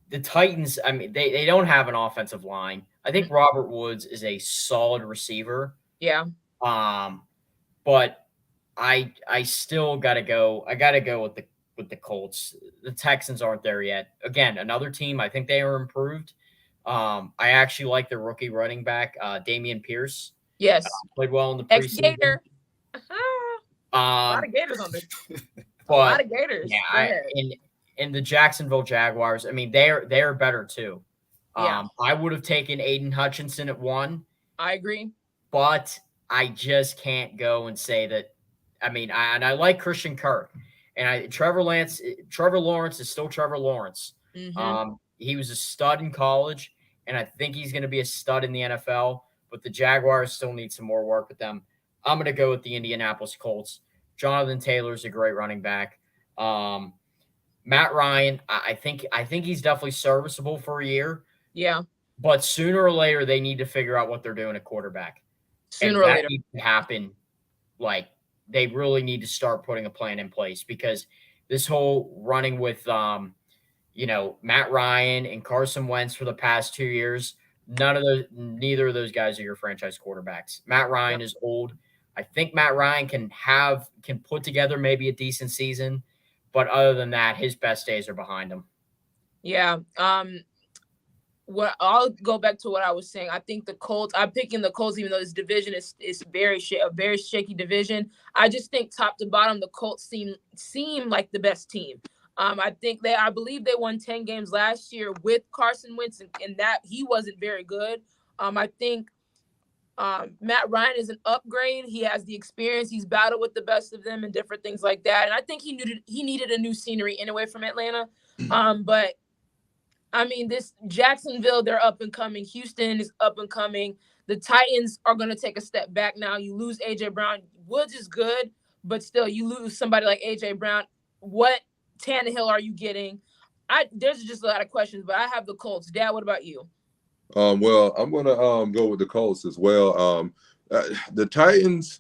the Titans, I mean, they don't have an offensive line. I think Robert Woods is a solid receiver. Yeah. But I still gotta go. I gotta go with the Colts. The Texans aren't there yet. Again, another team. I think they are improved. I actually like the rookie running back, Damian Pierce. Yes. Played well in the preseason. Ex-Gator. A lot of Gators on this. A lot of Gators. Yeah, in the Jacksonville Jaguars, I mean, they're better too. I would have taken Aiden Hutchinson at 1. I agree. But I just can't go and say that. I mean, I like Christian Kirk, and Trevor Lawrence is still Trevor Lawrence. Mm-hmm. He was a stud in college, and I think he's going to be a stud in the NFL. But the Jaguars still need some more work with them. I'm going to go with the Indianapolis Colts. Jonathan Taylor's a great running back. Matt Ryan, I think he's definitely serviceable for a year. Yeah. But sooner or later, they need to figure out what they're doing at quarterback. Sooner or later. Needs to happen. Like, they really need to start putting a plan in place, because this whole running with, Matt Ryan and Carson Wentz for the past 2 years, neither of those guys are your franchise quarterbacks. Matt Ryan is old. I think Matt Ryan can put together maybe a decent season, but other than that, his best days are behind him. Yeah. I'll go back to what I was saying. I think the Colts, I'm picking the Colts, even though this division is a very shaky division. I just think top to bottom, the Colts seem like the best team. I believe they won 10 games last year with Carson Wentz, and that he wasn't very good. I think Matt Ryan is an upgrade. He has the experience. He's battled with the best of them and different things like that. And I think he needed a new scenery anyway from Atlanta. But I mean, this Jacksonville, they're up and coming. Houston is up and coming. The Titans are going to take a step back now. You lose A.J. Brown. Woods is good, but still, you lose somebody like A.J. Brown. What Tannehill are you getting? There's just a lot of questions, but I have the Colts. Dad, what about you? Well, I'm going to go with the Colts as well. The Titans,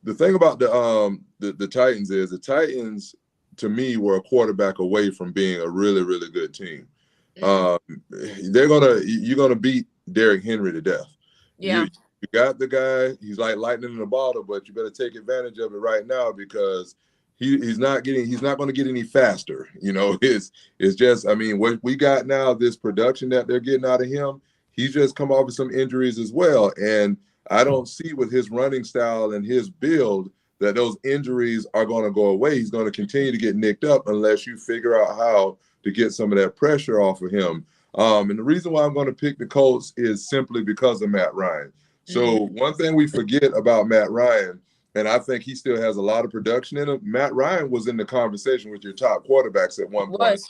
the thing about the Titans is the Titans, to me, were a quarterback away from being a really, really good team. You're gonna beat Derrick Henry to death. Yeah, you got the guy. He's like lightning in a bottle, but you better take advantage of it right now, because he's not going to get any faster. It's just, I mean, what we got now, this production that they're getting out of him, he's just come off with some injuries as well, and I don't see with his running style and his build that those injuries are going to go away. He's going to continue to get nicked up unless you figure out how to get some of that pressure off of him. And the reason why I'm going to pick the Colts is simply because of Matt Ryan. So one thing we forget about Matt Ryan, and I think he still has a lot of production in him, Matt Ryan was in the conversation with your top quarterbacks at one point.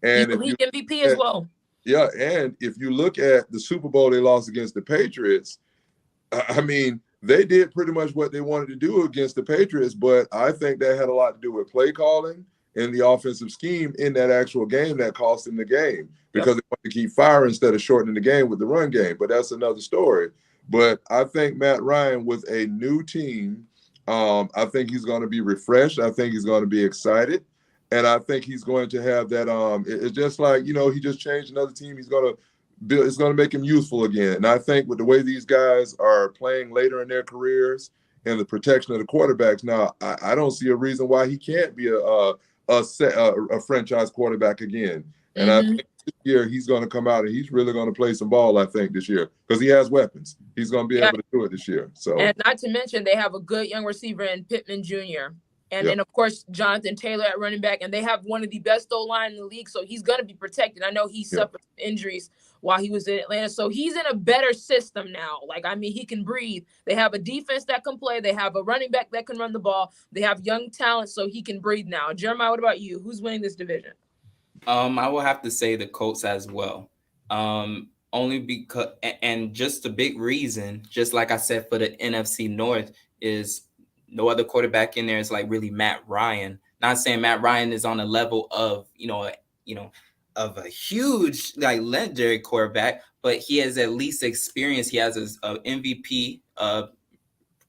And he MVP as well. Yeah, and if you look at the Super Bowl they lost against the Patriots, I mean, they did pretty much what they wanted to do against the Patriots, but I think that had a lot to do with play calling and the offensive scheme in that actual game that cost them the game, because they want to keep firing instead of shortening the game with the run game. But that's another story. But I think Matt Ryan with a new team, I think he's going to be refreshed. I think he's going to be excited. And I think he's going to have that. It's just like, he just changed another team. He's going to build. It's going to make him useful again. And I think with the way these guys are playing later in their careers and the protection of the quarterbacks now, I don't see a reason why he can't be a franchise quarterback again. And I think this year he's going to come out and he's really going to play some ball, I think, this year, because he has weapons. He's going to be able to do it this year. So, and not to mention they have a good young receiver in Pittman Jr. And then, of course, Jonathan Taylor at running back. And they have one of the best O-line in the league, so he's going to be protected. I know he suffered injuries while he was in Atlanta. So he's in a better system now. Like, I mean, he can breathe. They have a defense that can play. They have a running back that can run the ball. They have young talent, so he can breathe now. Jeremiah, what about you? Who's winning this division? I will have to say the Colts as well. Only because, and just a big reason, just like I said for the NFC North, is no other quarterback in there is like really Matt Ryan. Not saying Matt Ryan is on a level of, of a huge, like, legendary quarterback, but he has at least experience. He has an MVP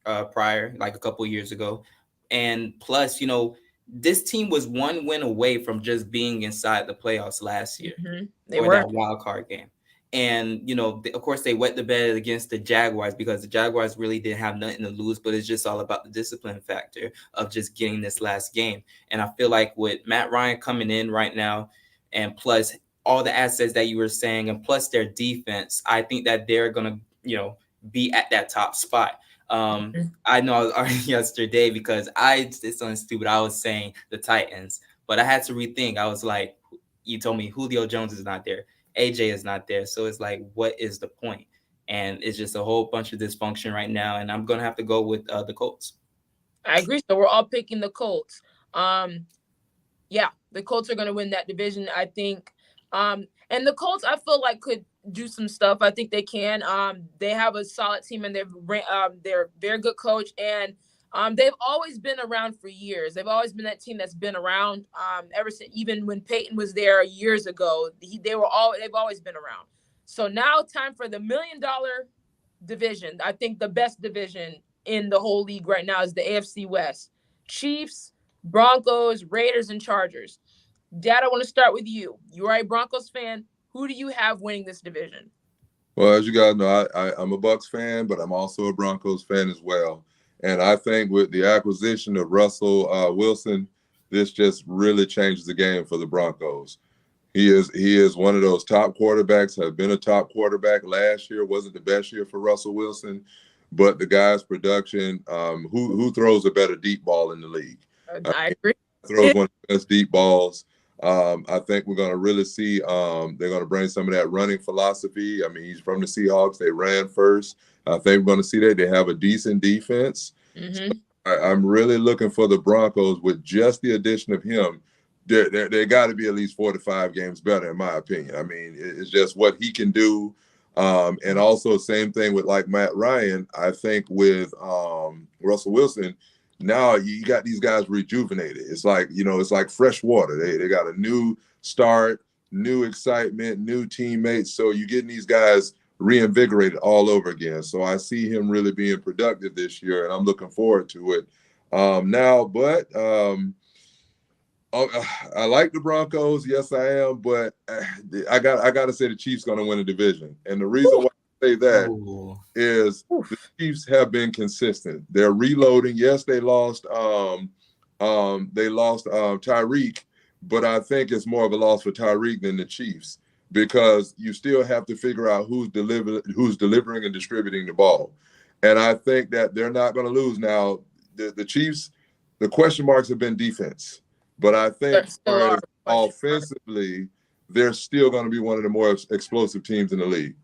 prior, like a couple of years ago. And plus, this team was one win away from just being inside the playoffs last year, They or were that wild card game. And, of course, they wet the bed against the Jaguars because the Jaguars really didn't have nothing to lose, but it's just all about the discipline factor of just getting this last game. And I feel like with Matt Ryan coming in right now, and plus all the assets that you were saying, and plus their defense, I think that they're going to, be at that top spot. I know I was arguing yesterday because it's something stupid. I was saying the Titans, but I had to rethink. I was like, you told me Julio Jones is not there. AJ is not there. So it's like, what is the point? And it's just a whole bunch of dysfunction right now. And I'm going to have to go with the Colts. I agree. So we're all picking the Colts. Yeah, the Colts are going to win that division, I think. And the Colts, I feel like, could do some stuff. I think they can. They have a solid team, and they're very good coach, and they've always been around for years. They've always been that team that's been around ever since, even when Peyton was there years ago. They've always been around. So now, time for the $1 million division. I think the best division in the whole league right now is the AFC West. Chiefs, Broncos, Raiders, and Chargers. Dad, I want to start with you. You are a Broncos fan. Who do you have winning this division? Well, as you guys know, I'm a Bucs fan, but I'm also a Broncos fan as well. And I think with the acquisition of Russell Wilson, this just really changes the game for the Broncos. He is one of those top quarterbacks, have been a top quarterback. Last year wasn't the best year for Russell Wilson, but the guy's production, who throws a better deep ball in the league? I agree. Throws one of the best deep balls. I think we're going to really see they're going to bring some of that running philosophy. I mean, he's from the Seahawks. They ran first. I think we're going to see that. They have a decent defense. So I'm really looking for the Broncos with just the addition of him. They got to be at least 4 to 5 games better, in my opinion. I mean, it's just what he can do. And also same thing with like Matt Ryan. I think with Russell Wilson, now you got these guys rejuvenated. It's like, it's like fresh water. They got a new start, new excitement, new teammates. So you're getting these guys reinvigorated all over again. So I see him really being productive this year, and I'm looking forward to it. I like the Broncos. Yes, I am. But I got to say the Chiefs going to win the division. And the reason why I say that is the Chiefs have been consistent. They're reloading. Yes, they lost Tyreek, but I think it's more of a loss for Tyreek than the Chiefs, because you still have to figure out who's delivering and distributing the ball. And I think that they're not going to lose. Now, the Chiefs, the question marks have been defense. But I think offensively, they're still going to be one of the more explosive teams in the league.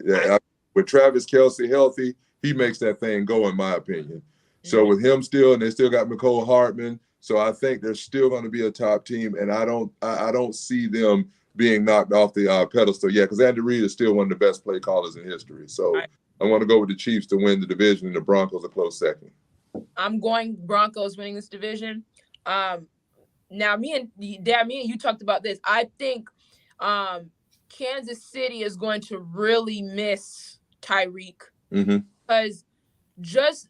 With Travis Kelce healthy, he makes that thing go, in my opinion. So with him still, and they still got McCole Hardman, so I think they're still going to be a top team, and I don't see them being knocked off the pedestal yet, because Andy Reid is still one of the best play callers in history. So I want to go with the Chiefs to win the division, and the Broncos a close second. I'm going Broncos winning this division. Now, me and you talked about this. I think Kansas City is going to really miss Tyreek, because just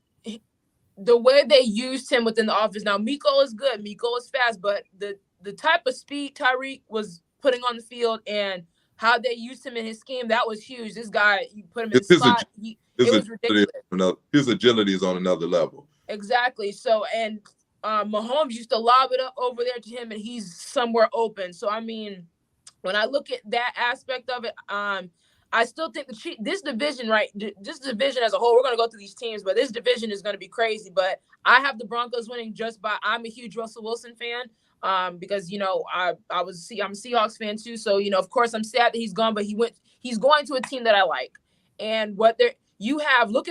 the way they used him within the offense. Now, Miko is good. Miko is fast, but the type of speed Tyreek was putting on the field and how they used him in his scheme, that was huge. This guy, you put him in the spot. It was ridiculous. His agility is on another level. Exactly. So, and Mahomes used to lob it up over there to him, and he's somewhere open. So, I mean, when I look at that aspect of it, I still think this division as a whole, we're going to go through these teams, but this division is going to be crazy. But I have the Broncos winning I'm a huge Russell Wilson fan, because, I'm a Seahawks fan too. So, of course, I'm sad that he's gone, but he's going to a team that I like. And look at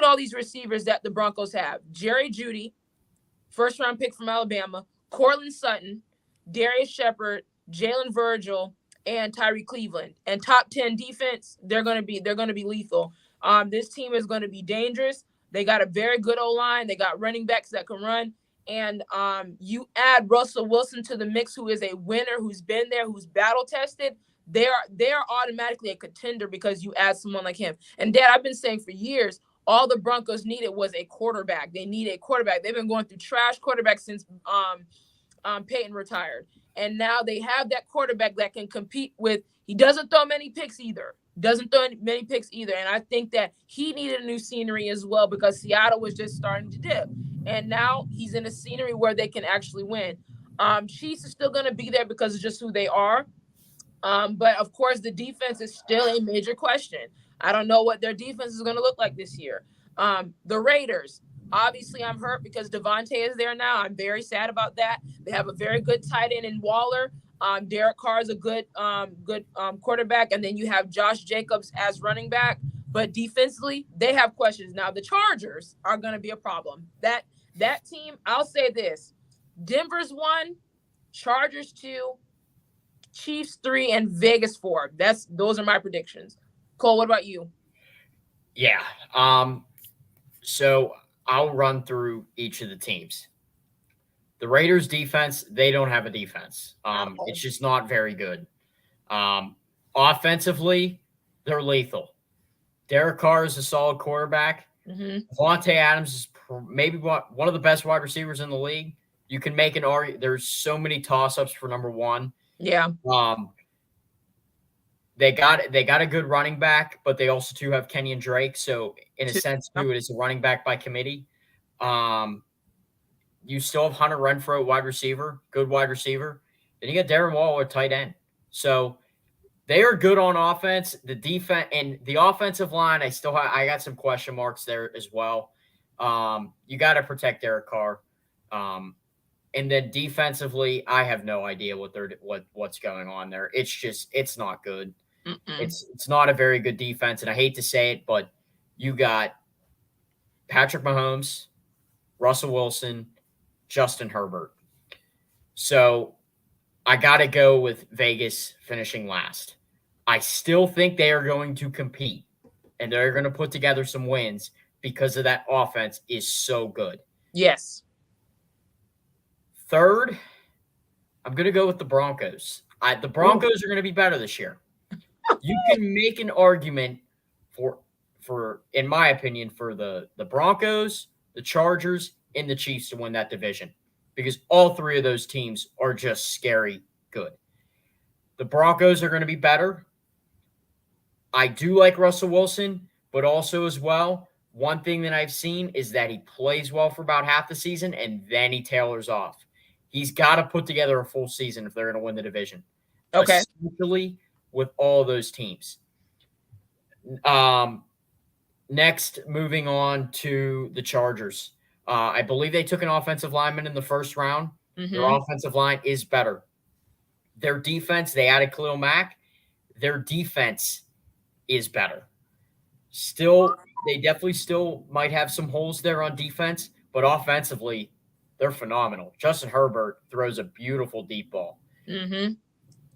all these receivers that the Broncos have. Jerry Jeudy, first-round pick from Alabama, Cortland Sutton, Darius Shepard, Jalen Virgil, and Tyree Cleveland. And top 10 defense, they're going to be lethal. This team is going to be dangerous. They got a very good O-line. They got running backs that can run. And you add Russell Wilson to the mix, who is a winner, who's been there, who's battle-tested. They are automatically a contender because you add someone like him. And, Dad, I've been saying for years, all the Broncos needed was a quarterback. They need a quarterback. They've been going through trash quarterbacks since Peyton retired. And now they have that quarterback that can compete with. He doesn't throw many picks either. And I think that he needed a new scenery as well because Seattle was just starting to dip. And now he's in a scenery where they can actually win. Chiefs are still going to be there because of just who they are. But of course, the defense is still a major question. I don't know what their defense is going to look like this year. The Raiders, obviously, I'm hurt because Devontae is there now. I'm very sad about that. They have a very good tight end in Waller. Derek Carr is a good quarterback, and then you have Josh Jacobs as running back. But defensively, they have questions. Now, the Chargers are going to be a problem. That team, I'll say this: Denver's 1, Chargers 2, Chiefs 3, and Vegas 4. Those are my predictions. Cole, what about you? Yeah. So I'll run through each of the teams. The Raiders defense, they don't have a defense. It's just not very good. Offensively, they're lethal. Derek Carr is a solid quarterback. Devontae Adams is maybe one of the best wide receivers in the league. You can make an argument. There's so many toss-ups for number 1. Yeah. They got a good running back, but they also too have Kenyon Drake. So in a sense, too, it is a running back by committee. You still have Hunter Renfrow, wide receiver, good wide receiver. Then you got Darren Waller, tight end. So they are good on offense. The defense and the offensive line, I got some question marks there as well. You got to protect Derek Carr. And then defensively, I have no idea what's going on there. It's not good. It's not a very good defense, and I hate to say it, but you got Patrick Mahomes, Russell Wilson, Justin Herbert. So I got to go with Vegas finishing last. I still think they are going to compete, and they're going to put together some wins because of that offense is so good. Yes. Third, I'm going to go with the Broncos. The Broncos are going to be better this year. You can make an argument for, in my opinion, for the Broncos, the Chargers, and the Chiefs to win that division because all 3 of those teams are just scary good. The Broncos are going to be better. I do like Russell Wilson, but also as well, one thing that I've seen is that he plays well for about half the season and then he tailors off. He's got to put together a full season if they're going to win the division. Okay. Especially with all those teams. Next, moving on to the Chargers. I believe they took an offensive lineman in the first round. Their offensive line is better. Their defense, they added Khalil Mack. Their defense is better. Still, they definitely still might have some holes there on defense, but offensively, they're phenomenal. Justin Herbert throws a beautiful deep ball.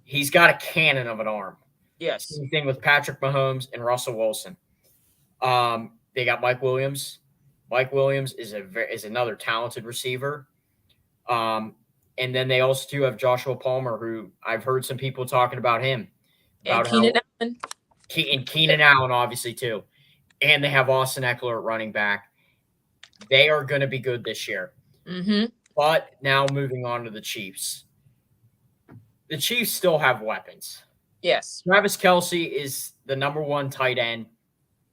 He's got a cannon of an arm. Yes. Same thing with Patrick Mahomes and Russell Wilson. They got Mike Williams. Mike Williams is another talented receiver. And then they also do have Joshua Palmer, who I've heard some people talking about him. And Keenan Allen. And Keenan Allen, obviously, too. And they have Austin Eckler at running back. They are going to be good this year. But now moving on to the Chiefs. The Chiefs still have weapons. Yes. Travis Kelce is the number 1 tight end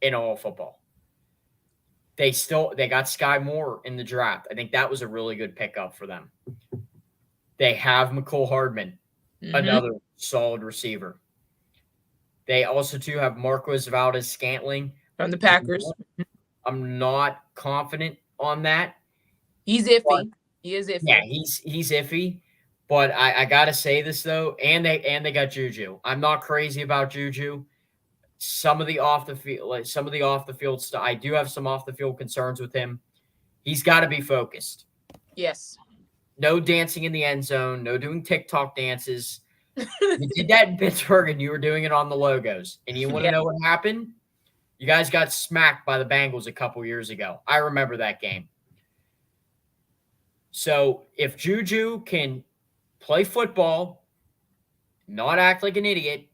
in all of football. They got Sky Moore in the draft. I think that was a really good pickup for them. They have McCole Hardman, another solid receiver. They also too have Marquez Valdez-Scantling from the Packers. I'm not confident on that. He's iffy. He is iffy. Yeah, he's iffy. But I gotta say this though, and they got Juju. I'm not crazy about Juju. Some of the off the field stuff. I do have some off the field concerns with him. He's got to be focused. Yes. No dancing in the end zone. No doing TikTok dances. You did that in Pittsburgh, and you were doing it on the logos. And you want to know what happened? You guys got smacked by the Bengals a couple years ago. I remember that game. So if Juju can play football, not act like an idiot,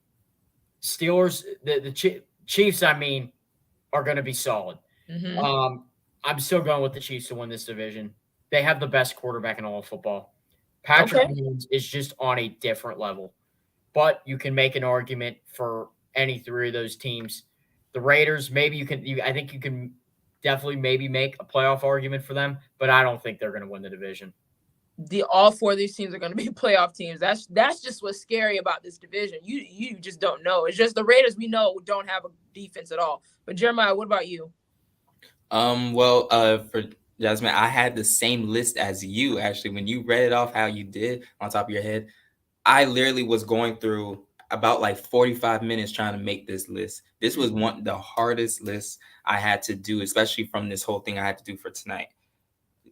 Steelers, the Chiefs, I mean, are going to be solid. I'm still going with the Chiefs to win this division. They have the best quarterback in all of football. Patrick Okay. Mahomes is just on a different level. But you can make an argument for any three of those teams. The Raiders, maybe I think you can definitely maybe make a playoff argument for them, but I don't think they're going to win the division. All four of these teams are going to be playoff teams. That's just what's scary about this division. You just don't know. It's just the Raiders we know don't have a defense at all. But Jeremiah, what about you? For Jasmine, I had the same list as you actually. When you read it off how you did on top of your head, I literally was going through about like 45 minutes trying to make this list. This was one of the hardest lists I had to do, especially from this whole thing I had to do for tonight.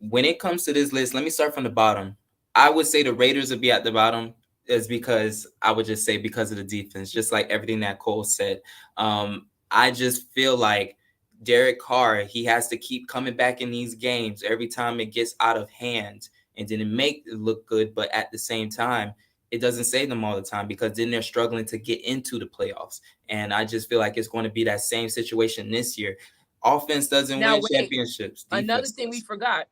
When it comes to this list, let me start from the bottom. I would say the Raiders would be at the bottom is because I would just say because of the defense, just like everything that Cole said. I just feel like Derek Carr, he has to keep coming back in these games every time it gets out of hand and didn't make it look good. But at the same time, it doesn't save them all the time because then they're struggling to get into the playoffs. And I just feel like it's going to be that same situation this year. Offense doesn't win championships. Another thing we forgot.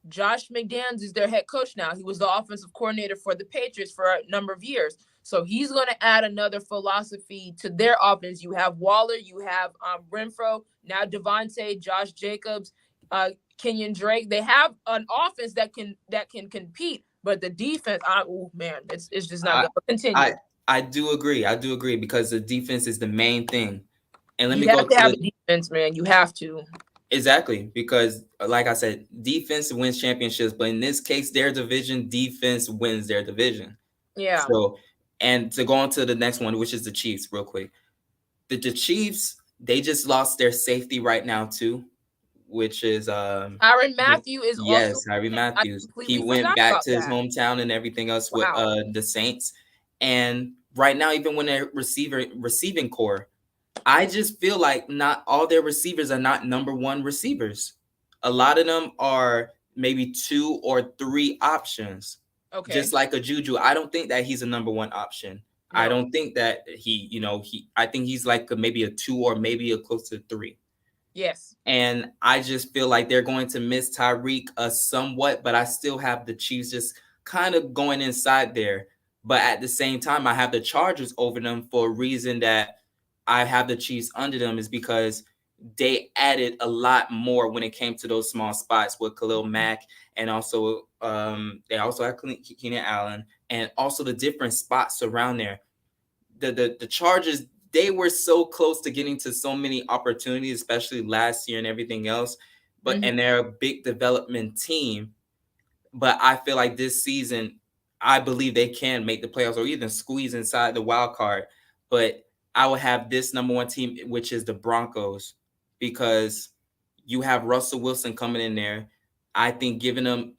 Josh McDaniels is their head coach now. He was the offensive coordinator for the Patriots for a number of years. So he's going to add another philosophy to their offense. You have Waller, you have Renfro, now Devontae, Josh Jacobs, Kenyon Drake. They have an offense that can compete, but the defense, it's just not going to continue. I do agree because the defense is the main thing. And you have to have a defense, man. You have to. Exactly, because like I said, defense wins championships, but in this case, their division, defense wins their division. Yeah. So, and to go on to the next one, which is the Chiefs, real quick. The Chiefs, they just lost their safety right now too, which is Tyrann Mathieu is Tyrann Mathieu. He went back to his hometown and everything else with the Saints. And right now, even when their receiving core, I just feel like not all their receivers are not number one receivers. A lot of them are maybe 2 or 3 options. Okay. Just like a Juju. I don't think that he's a number one option. No. I don't think that I think he's like maybe a 2 or maybe a close to 3. Yes. And I just feel like they're going to miss Tyreek somewhat, but I still have the Chiefs just kind of going inside there. But at the same time, I have the Chargers over them for a reason that I have the Chiefs under them is because they added a lot more when it came to those small spots with Khalil Mack and also they also have Keenan Allen and also the different spots around there. The Chargers, they were so close to getting to so many opportunities, especially last year and everything else. But and they're a big development team. But I feel like this season, I believe they can make the playoffs or even squeeze inside the wild card. But I would have this number one team, which is the Broncos, because you have Russell Wilson coming in there. I think giving them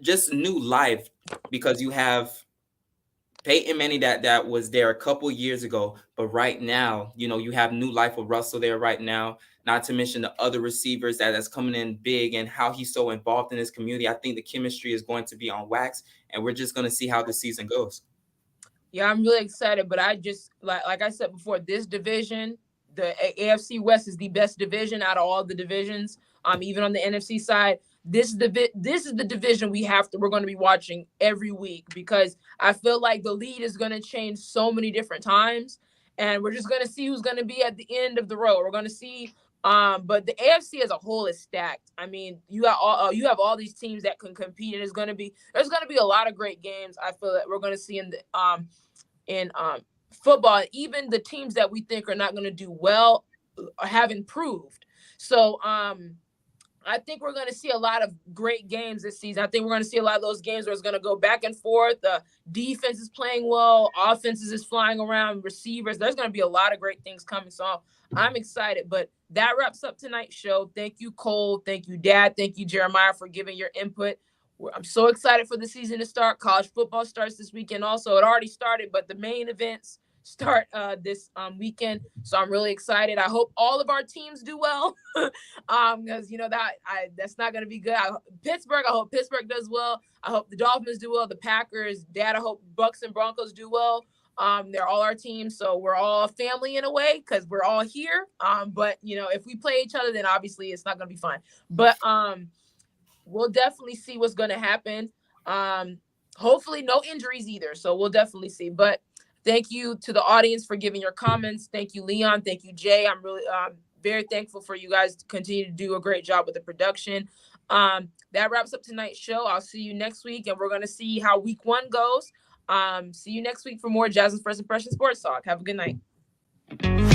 just new life because you have Peyton Manning that was there a couple years ago. But right now, you have new life with Russell there right now, not to mention the other receivers that's coming in big and how he's so involved in his community. I think the chemistry is going to be on wax, and we're just going to see how the season goes. Yeah, I'm really excited, but I just like I said before, this division, the AFC West is the best division out of all the divisions. Even on the NFC side, this is the division we're going to be watching every week because I feel like the lead is going to change so many different times, and we're just going to see who's going to be at the end of the road. We're going to see. But the AFC as a whole is stacked. I mean, you have all these teams that can compete, and there's going to be a lot of great games. I feel that we're going to see in football. Even the teams that we think are not going to do well have improved. So I think we're going to see a lot of great games this season. I think we're going to see a lot of those games where it's going to go back and forth. The defense is playing well, offenses is flying around, receivers. There's going to be a lot of great things coming. So I'm excited. But that wraps up tonight's show. Thank you, Cole. Thank you, Dad. Thank you, Jeremiah, for giving your input. I'm so excited for the season to start. College football starts this weekend also. It already started, but the main events start this weekend. So I'm really excited. I hope all of our teams do well because, that's not going to be good. I hope Pittsburgh does well. I hope the Dolphins do well. The Packers, Dad, I hope Bucks and Broncos do well. They're all our teams, so we're all family in a way because we're all here. But if we play each other, then obviously it's not going to be fun. But we'll definitely see what's going to happen. Hopefully no injuries either. So we'll definitely see. But thank you to the audience for giving your comments. Thank you, Leon. Thank you, Jay. I'm really very thankful for you guys to continue to do a great job with the production. That wraps up tonight's show. I'll see you next week, and we're going to see how week 1 goes. See you next week for more Jasmine's First Impression Sports Talk. Have a good night.